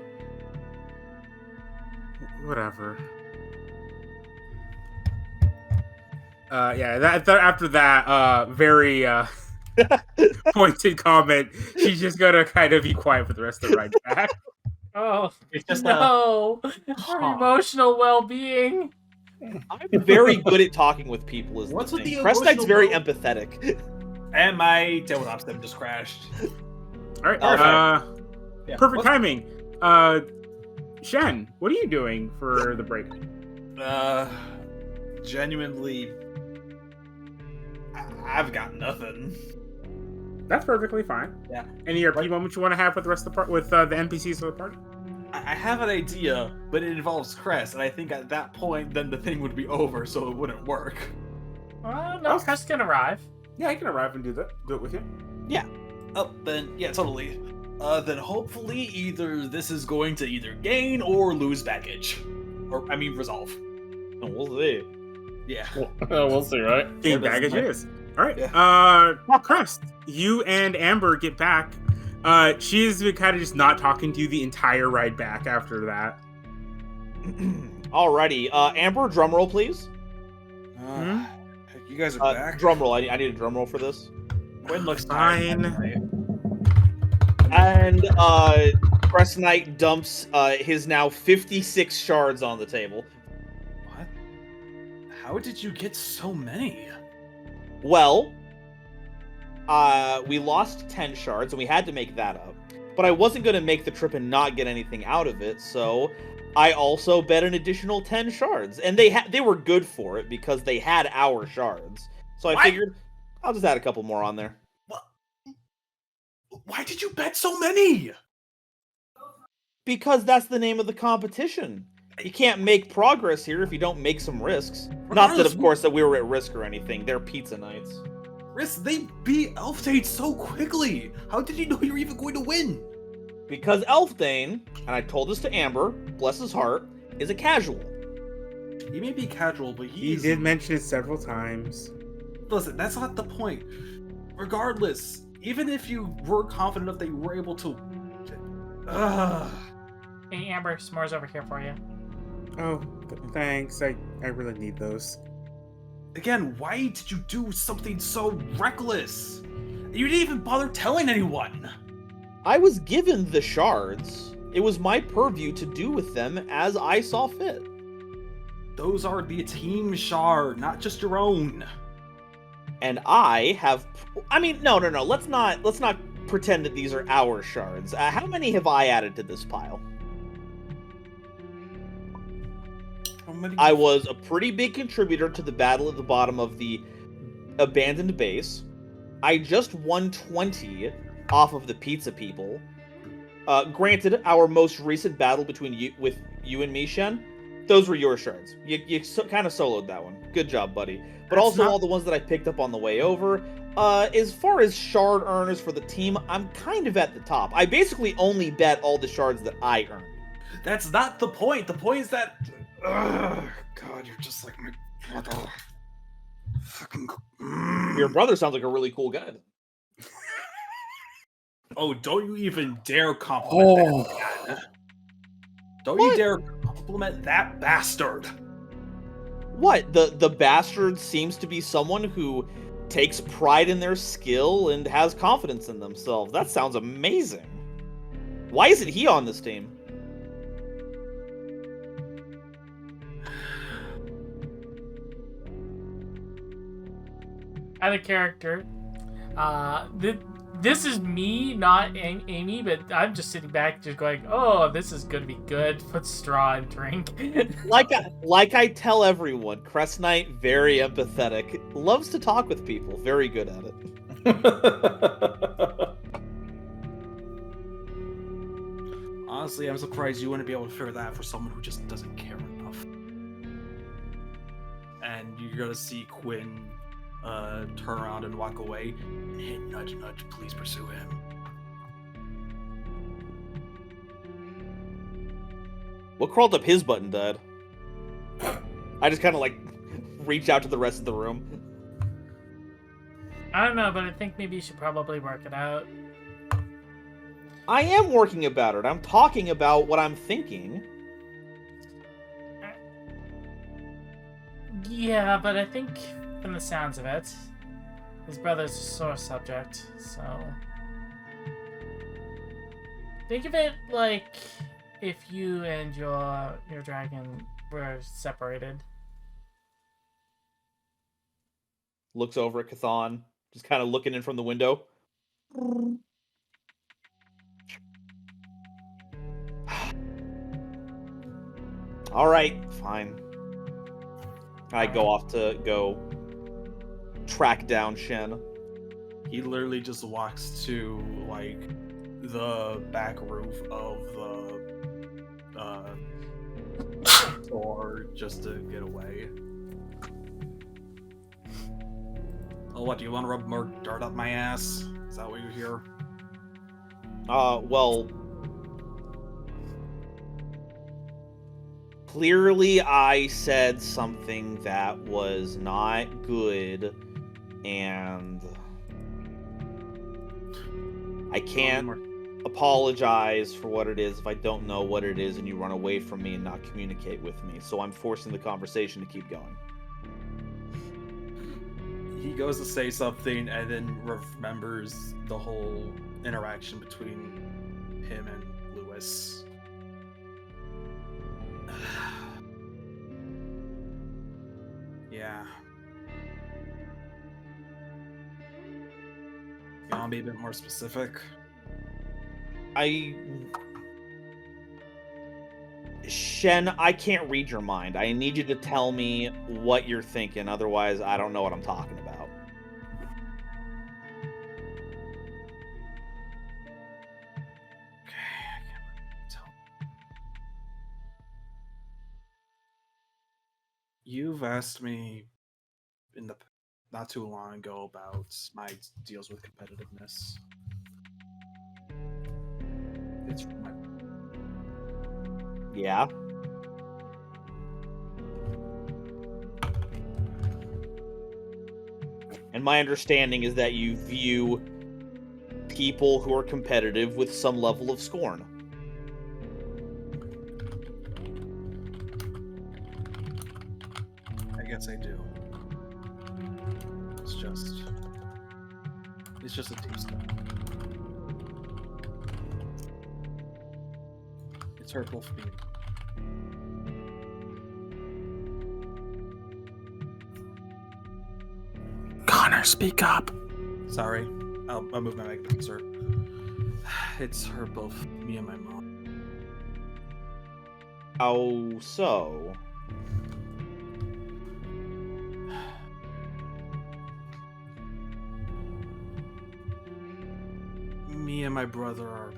Whatever. After that very pointed comment, she's just gonna kind of be quiet for the rest of the ride back. Oh, It's just no. Her emotional well-being. I'm very good at talking with people. What's with the Crest Knight's emotional very well- empathetic. and my tabletop stem just crashed. All right. Okay. Yeah, Perfect what- timing. Shen, what are you doing for the break? Genuinely, I've got nothing. That's perfectly fine. Yeah. Any RP moments you want to have with the rest of the part with the NPCs of the party? I have an idea, but it involves Crest, and I think at that point, then the thing would be over, so it wouldn't work. No, Crest can arrive. Yeah, I can arrive and do that. Do it with you. Oh, then, yeah, totally. Then hopefully either this is going to either gain or lose baggage. Resolve. We'll see. Yeah. We'll see, right? Gain Yeah, that's baggage it is. All right. Yeah. Crest, you and Amber get back. She's been kind of just not talking to you the entire ride back after that. Alrighty. Amber, drum roll, please. You guys are back. Drum roll. I need a drum roll for this. Quinn looks Fine. tired. And Crest Knight dumps his now 56 shards on the table. What? How did you get so many? Well, we lost 10 shards, and we had to make that up. But I wasn't going to make the trip and not get anything out of it, so I also bet an additional 10 shards. And they were good for it, because they had our shards. So I figured I'll just add a couple more on there. Why did you bet so many? Because that's the name of the competition. You can't make progress here if you don't make some risks. Not that, of course, that we were at risk or anything. They're pizza nights. Riss, they beat Elfdane so quickly. How did you know you were even going to win? Because Elfdane, and I told this to Amber, bless his heart, is a casual. He may be casual, but He he's... did mention it several times. Listen, that's not the point. Regardless, even if you were confident enough that you were able to... Hey, Amber, s'mores over here for you. Oh, thanks. I really need those. Again, why did you do something so reckless? You didn't even bother telling anyone. I was given the shards. It was my purview to do with them as I saw fit. Those are the team shard, not just your own. And I have... I mean, no. Let's not pretend that these are our shards. How many have I added to this pile? How many? I was a pretty big contributor to the battle at the bottom of the abandoned base. I just won 20 off of the pizza people. Granted, our most recent battle between you and me, Shen, those were your shards. You kind of soloed that one. Good job, buddy. But That's also not... all the ones that I picked up on the way over. As far as shard earners for the team, I'm kind of at the top. I basically only bet all the shards that I earned. That's not the point. The point is that... Ugh, God, you're just like my brother. Fucking... Your brother sounds like a really cool guy. Oh, don't you even dare compliment that man. Don't you dare compliment that bastard. What? The bastard seems to be someone who takes pride in their skill and has confidence in themselves. That sounds amazing. Why isn't he on this team? Out of character. This is me, not Amy, but I'm just sitting back just going, oh, this is going to be good. Put straw and drink. like I tell everyone, Crest Knight, very empathetic. Loves to talk with people. Very good at it. Honestly, I'm surprised you wouldn't be able to figure that for someone who just doesn't care enough. And you're going to see Quinn turn around and walk away. Hey, nudge, nudge, please pursue him. What crawled up his button, Dad? I just kind of like reach out to the rest of the room. I don't know, but I think maybe you should probably work it out. I am working about it. I'm talking about what I'm thinking. Yeah, but I think from the sounds of it, his brother's a sore subject, so... Think of it like if you and your dragon were separated. Looks over at Cathan, just kind of looking in from the window. All right, fine. I go off to go track down Shen. He literally just walks to, like, the back roof of the door just to get away. Oh, what, do you want to rub more dirt up my ass? Is that what you're here? Well... Clearly, I said something that was not good, and I can't apologize for what it is if I don't know what it is and you run away from me and not communicate with me. So I'm forcing the conversation to keep going. He goes to say something and then remembers the whole interaction between him and Lewis. Yeah. You want to be a bit more specific? Shen, I can't read your mind. I need you to tell me what you're thinking. Otherwise, I don't know what I'm talking about. Okay, I can't tell. You've asked me in the not too long ago about my deals with competitiveness. It's from my... Yeah? And my understanding is that you view people who are competitive with some level of scorn. I guess I do. It's just a two-step. It's hurt both feet. Connor, speak up. Sorry, I'll move my mic to sir. It's hurt both me and my mom. How so? Me and my brother are,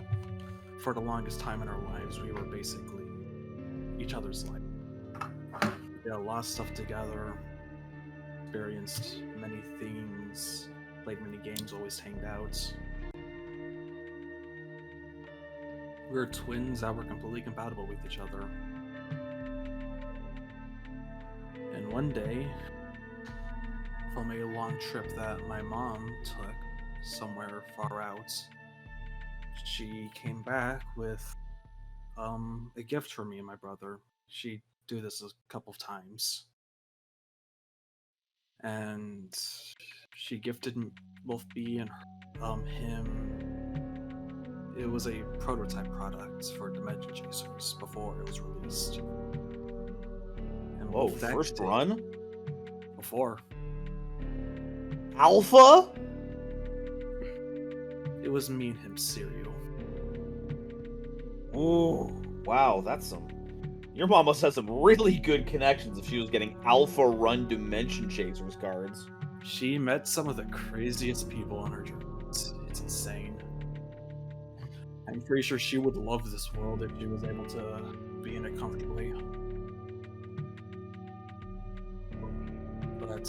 for the longest time in our lives, we were basically each other's life. We did a lot of stuff together, experienced many things, played many games, always hanged out. We were twins that were completely compatible with each other. And one day, from a long trip that my mom took somewhere far out, she came back with a gift for me and my brother. She'd do this a couple of times. And she gifted both me and him. It was a prototype product for Dimension Chasers before it was released. And Whoa, both that first day- run? Before. Alpha? It was me and him cereal. Oh, wow, that's some... Your mom must have some really good connections if she was getting Alpha Run Dimension Chasers cards. She met some of the craziest people on her journey. It's insane. I'm pretty sure she would love this world if she was able to be in it comfortably. But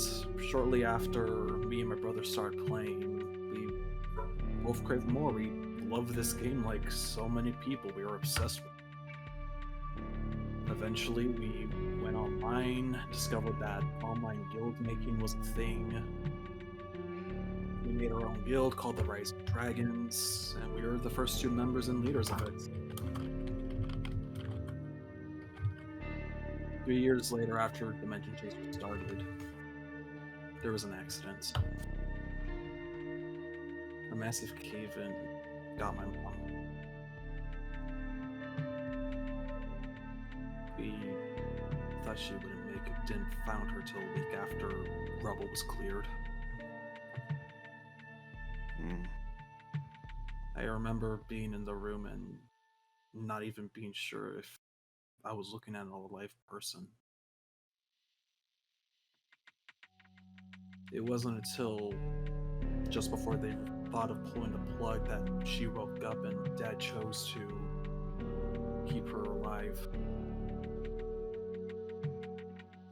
shortly after me and my brother started playing, we both craved more. We loved this game like so many people. We were obsessed with it. Eventually, we went online, discovered that online guild making was a thing. We made our own guild called the Rising Dragons, and we were the first two members and leaders of it. 3 years later, after Dimension Chasers started, there was an accident. A massive cave-in got my mom. We thought she wouldn't make it, didn't found her till a week after rubble was cleared. I remember being in the room and not even being sure if I was looking at an alive person. It wasn't until just before they thought of pulling the plug that she woke up and Dad chose to keep her alive.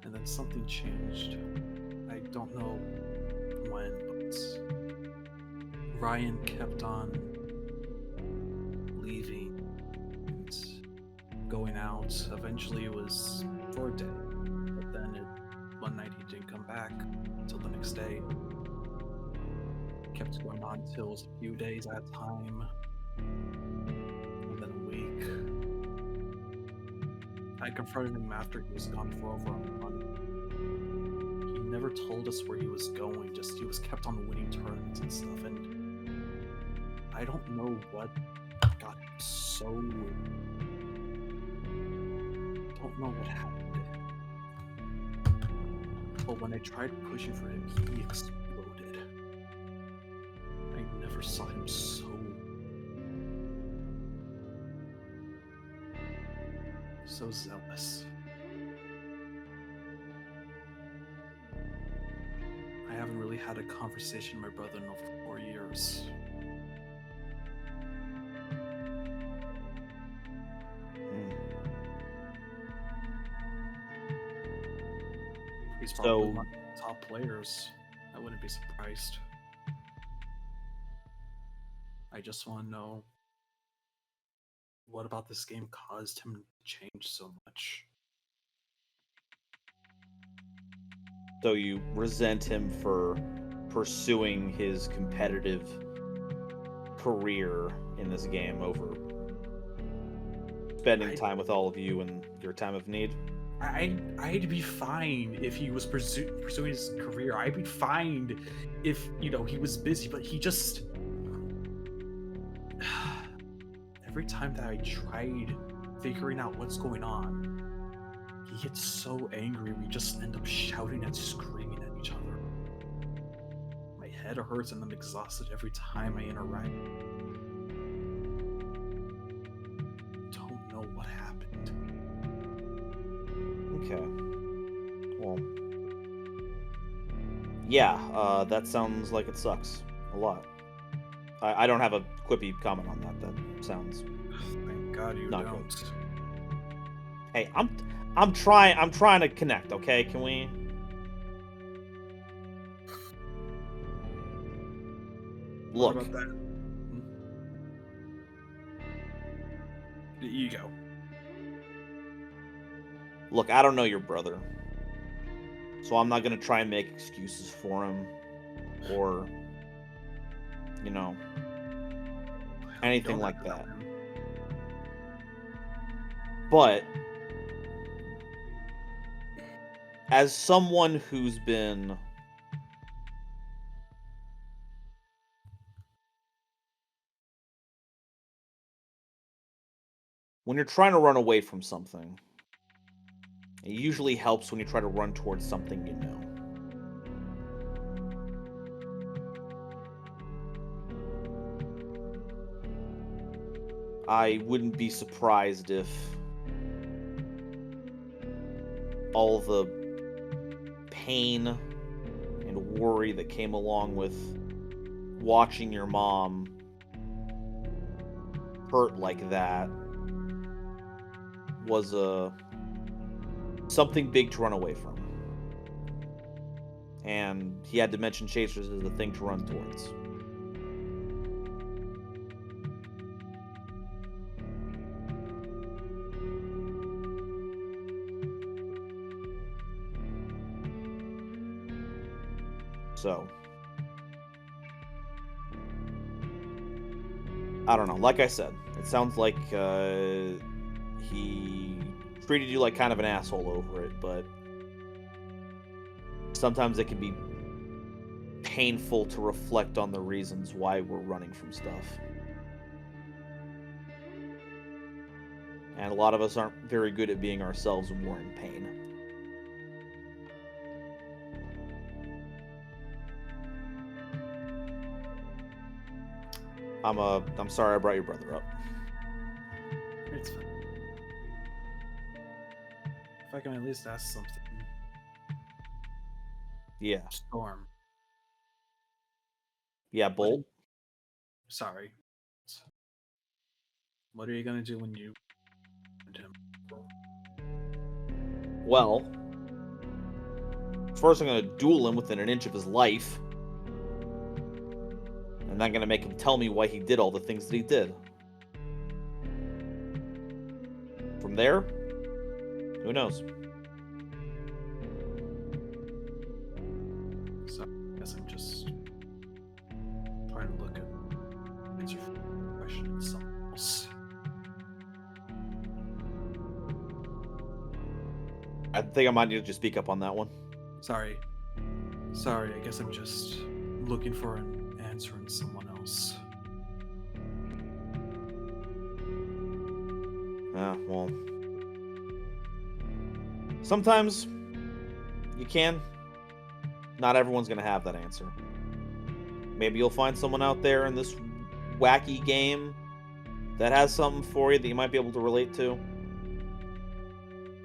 And then something changed. I don't know when, but Ryan kept on leaving and going out. Eventually it was for a day, but then one night he didn't come back until the next day. It kept going on until it was a few days at a time, and then a week. I confronted him after he was gone for over a month. He never told us where he was going, just he was kept on winning tournaments and stuff, and I don't know what got him so... don't know what happened. But when I tried pushing for him, he exploded. I never saw him so zealous. I haven't really had a conversation with my brother in over 4 years. He's probably one of the top players. I wouldn't be surprised. I just want to know what about this game caused him to change so much. So you resent him for pursuing his competitive career in this game over spending time with all of you in your time of need? I'd be fine if he was pursuing his career. I'd be fine if, you know, he was busy, but he just... Every time that I tried figuring out what's going on, he gets so angry we just end up shouting and screaming at each other. My head hurts and I'm exhausted every time I interact. Don't know what happened. Okay. Well. Yeah, that sounds like it sucks. A lot. I don't have a quippy comment on that. That sounds... Thank God you not don't. good. Hey, I'm trying to connect, okay? Can we... What Look. about that? You go. Look, I don't know your brother. So I'm not gonna try and make excuses for him. Or... you know... anything Don't like have to know that. him. But... as someone who's been... when you're trying to run away from something, it usually helps when you try to run towards something you know. I wouldn't be surprised if all the pain and worry that came along with watching your mom hurt like that was something big to run away from. And he had Dimension Chasers as the thing to run towards. So, I don't know. Like I said, it sounds like he treated you like kind of an asshole over it, but sometimes it can be painful to reflect on the reasons why we're running from stuff. And a lot of us aren't very good at being ourselves when we're in pain. I'm sorry I brought your brother up. It's fine. If I can at least ask something. Yeah. Storm. Yeah, Bolt. Sorry. What are you gonna do when you find him? Well, first I'm gonna duel him within an inch of his life. And I'm gonna make him tell me why he did all the things that he did. From there, who knows? So I guess I'm just trying to look at answer for the question in something else. I think I might need to just speak up on that one. Sorry, I guess I'm just looking for an answer in someone else. Well, sometimes you can. Not everyone's gonna have that answer. Maybe you'll find someone out there in this wacky game that has something for you that you might be able to relate to.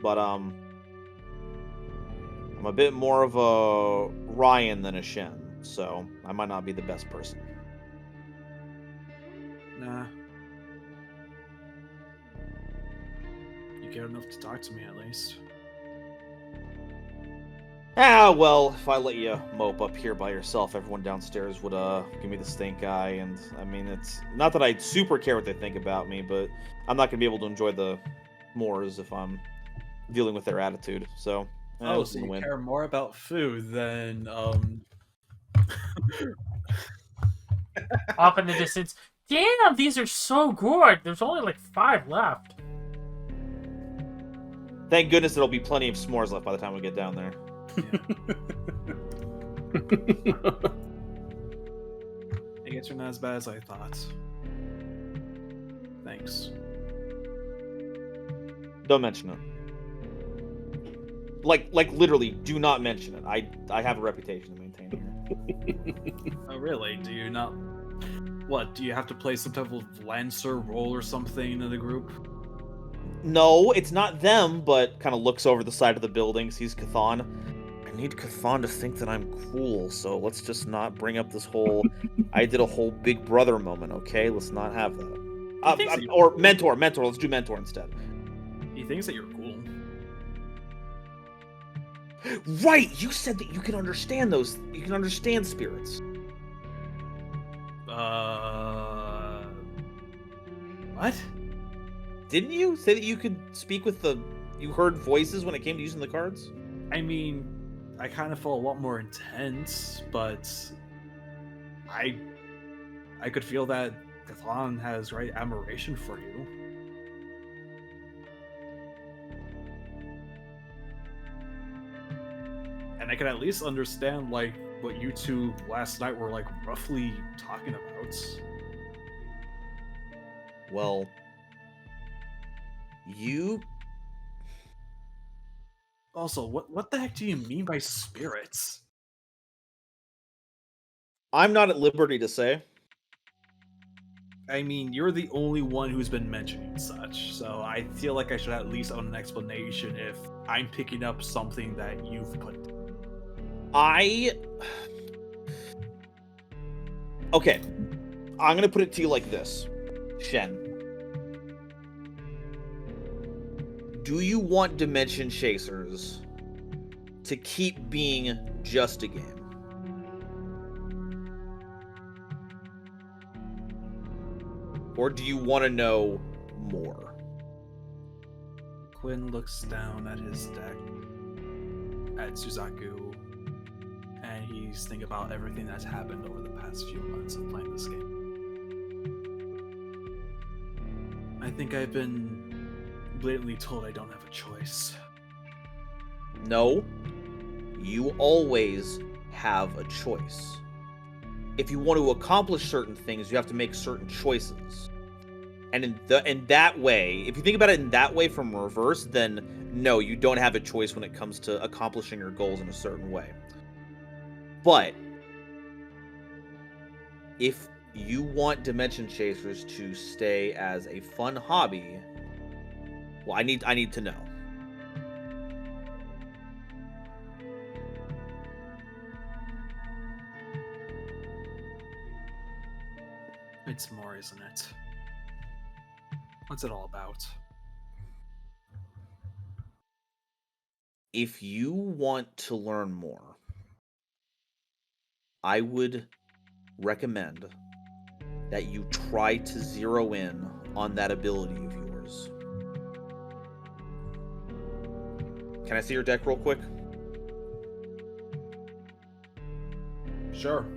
But I'm a bit more of a Ryan than a Shen, so I might not be the best person. Nah. You care enough to talk to me at least. Well, if I let you mope up here by yourself, everyone downstairs would give me the stink eye, and I mean, it's not that I super care what they think about me, but I'm not gonna be able to enjoy the mores if I'm dealing with their attitude. So, Oh, what's so gonna you win? care more about food than Off in the distance. Damn, these are so good. There's only like 5 left. Thank goodness there'll be plenty of s'mores left by the time we get down there. I guess you're not as bad as I thought. Thanks. Don't mention it. Like literally, do not mention it. I have a reputation to maintain here. Oh, really? Do you not... What, do you have to play some type of Lancer role or something in the group? No, it's not them, but kind of looks over the side of the building, sees Chthon. I need Chthon to think that I'm cool, so let's just not bring up this whole I did a whole Big Brother moment, okay? Let's not have that. Or mentor. Let's do mentor instead. He thinks that you're cool. Right! You said that you can understand those. You can understand spirits. What? Didn't you say that you could speak with the... You heard voices when it came to using the cards? I mean, I kind of felt a lot more intense, but I could feel that Chthon has great admiration for you. And I can at least understand, like, what you two last night were, like, roughly talking about. Well... You... Also, what the heck do you mean by spirits? I'm not at liberty to say. I mean, you're the only one who's been mentioning such, so I feel like I should at least own an explanation if I'm picking up something that you've put. Okay. I'm gonna put it to you like this. Shen. Do you want Dimension Chasers to keep being just a game? Or do you want to know more? Quinn looks down at his deck, at Suzaku, and he's thinking about everything that's happened over the past few months of playing this game. I think I've been blatantly told I don't have a choice. No. You always have a choice. If you want to accomplish certain things, you have to make certain choices. And in that way, if you think about it in that way from reverse, then no, you don't have a choice when it comes to accomplishing your goals in a certain way. But if you want Dimension Chasers to stay as a fun hobby, well, I need to know. It's more, isn't it? What's it all about? If you want to learn more, I would recommend that you try to zero in on that ability of yours. Can I see your deck real quick? Sure.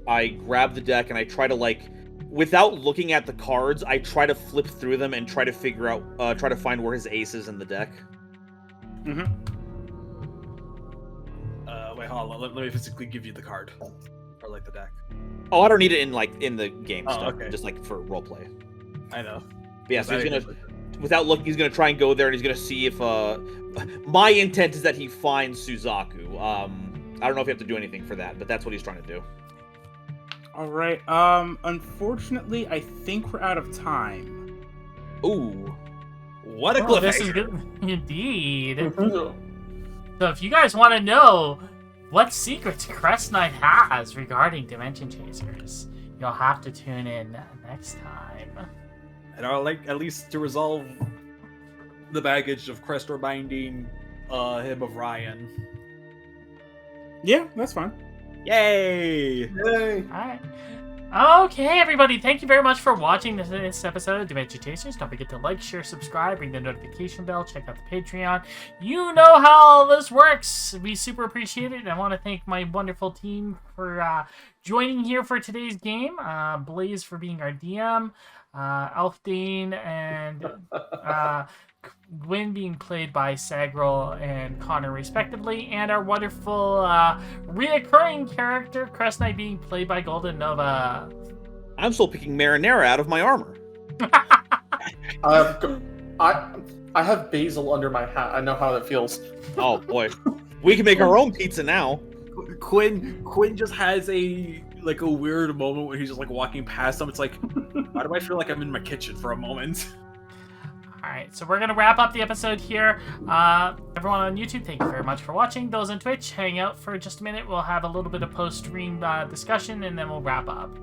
I grab the deck and I try to, like, without looking at the cards, I try to flip through them and try to figure out, try to find where his ace is in the deck. Mm-hmm. Wait, hold on. Let me physically give you the card. Or, like, the deck. Oh, I don't need it in the game stuff. Okay. Just, like, for roleplay. I know. But yeah, so he's gonna, without looking, he's gonna try and go there and he's gonna see if, my intent is that he finds Suzaku. I don't know if you have to do anything for that, but that's what he's trying to do. All right. Unfortunately, I think we're out of time. Ooh. What a Oh, this is good. Indeed. So if you guys want to know what secrets Crest Knight has regarding Dimension Chasers, you'll have to tune in next time. And I'll like at least to resolve the baggage of Crest reminding him of Ryan. Yeah, that's fine. Yay! Alright. Okay, everybody, thank you very much for watching this episode of Dimension Chasers. Don't forget to like, share, subscribe, ring the notification bell, check out the Patreon. You know how all this works. We super appreciate it, and I want to thank my wonderful team for joining here for today's game. Blaze for being our DM. Elfdane and Gwyn being played by Sagril and Connor respectively, and our wonderful reoccurring character Crest Knight being played by GoldenNova. I'm still picking marinara out of my armor. I have basil under my hat. I know how that feels. Oh boy, we can make our own pizza now. Quinn just has a weird moment when he's just like walking past them. It's like, why do I feel like I'm in my kitchen for a moment? All right, so we're going to wrap up the episode here. Everyone on YouTube, thank you very much for watching. Those on Twitch, hang out for just a minute. We'll have a little bit of post-stream discussion, and then we'll wrap up.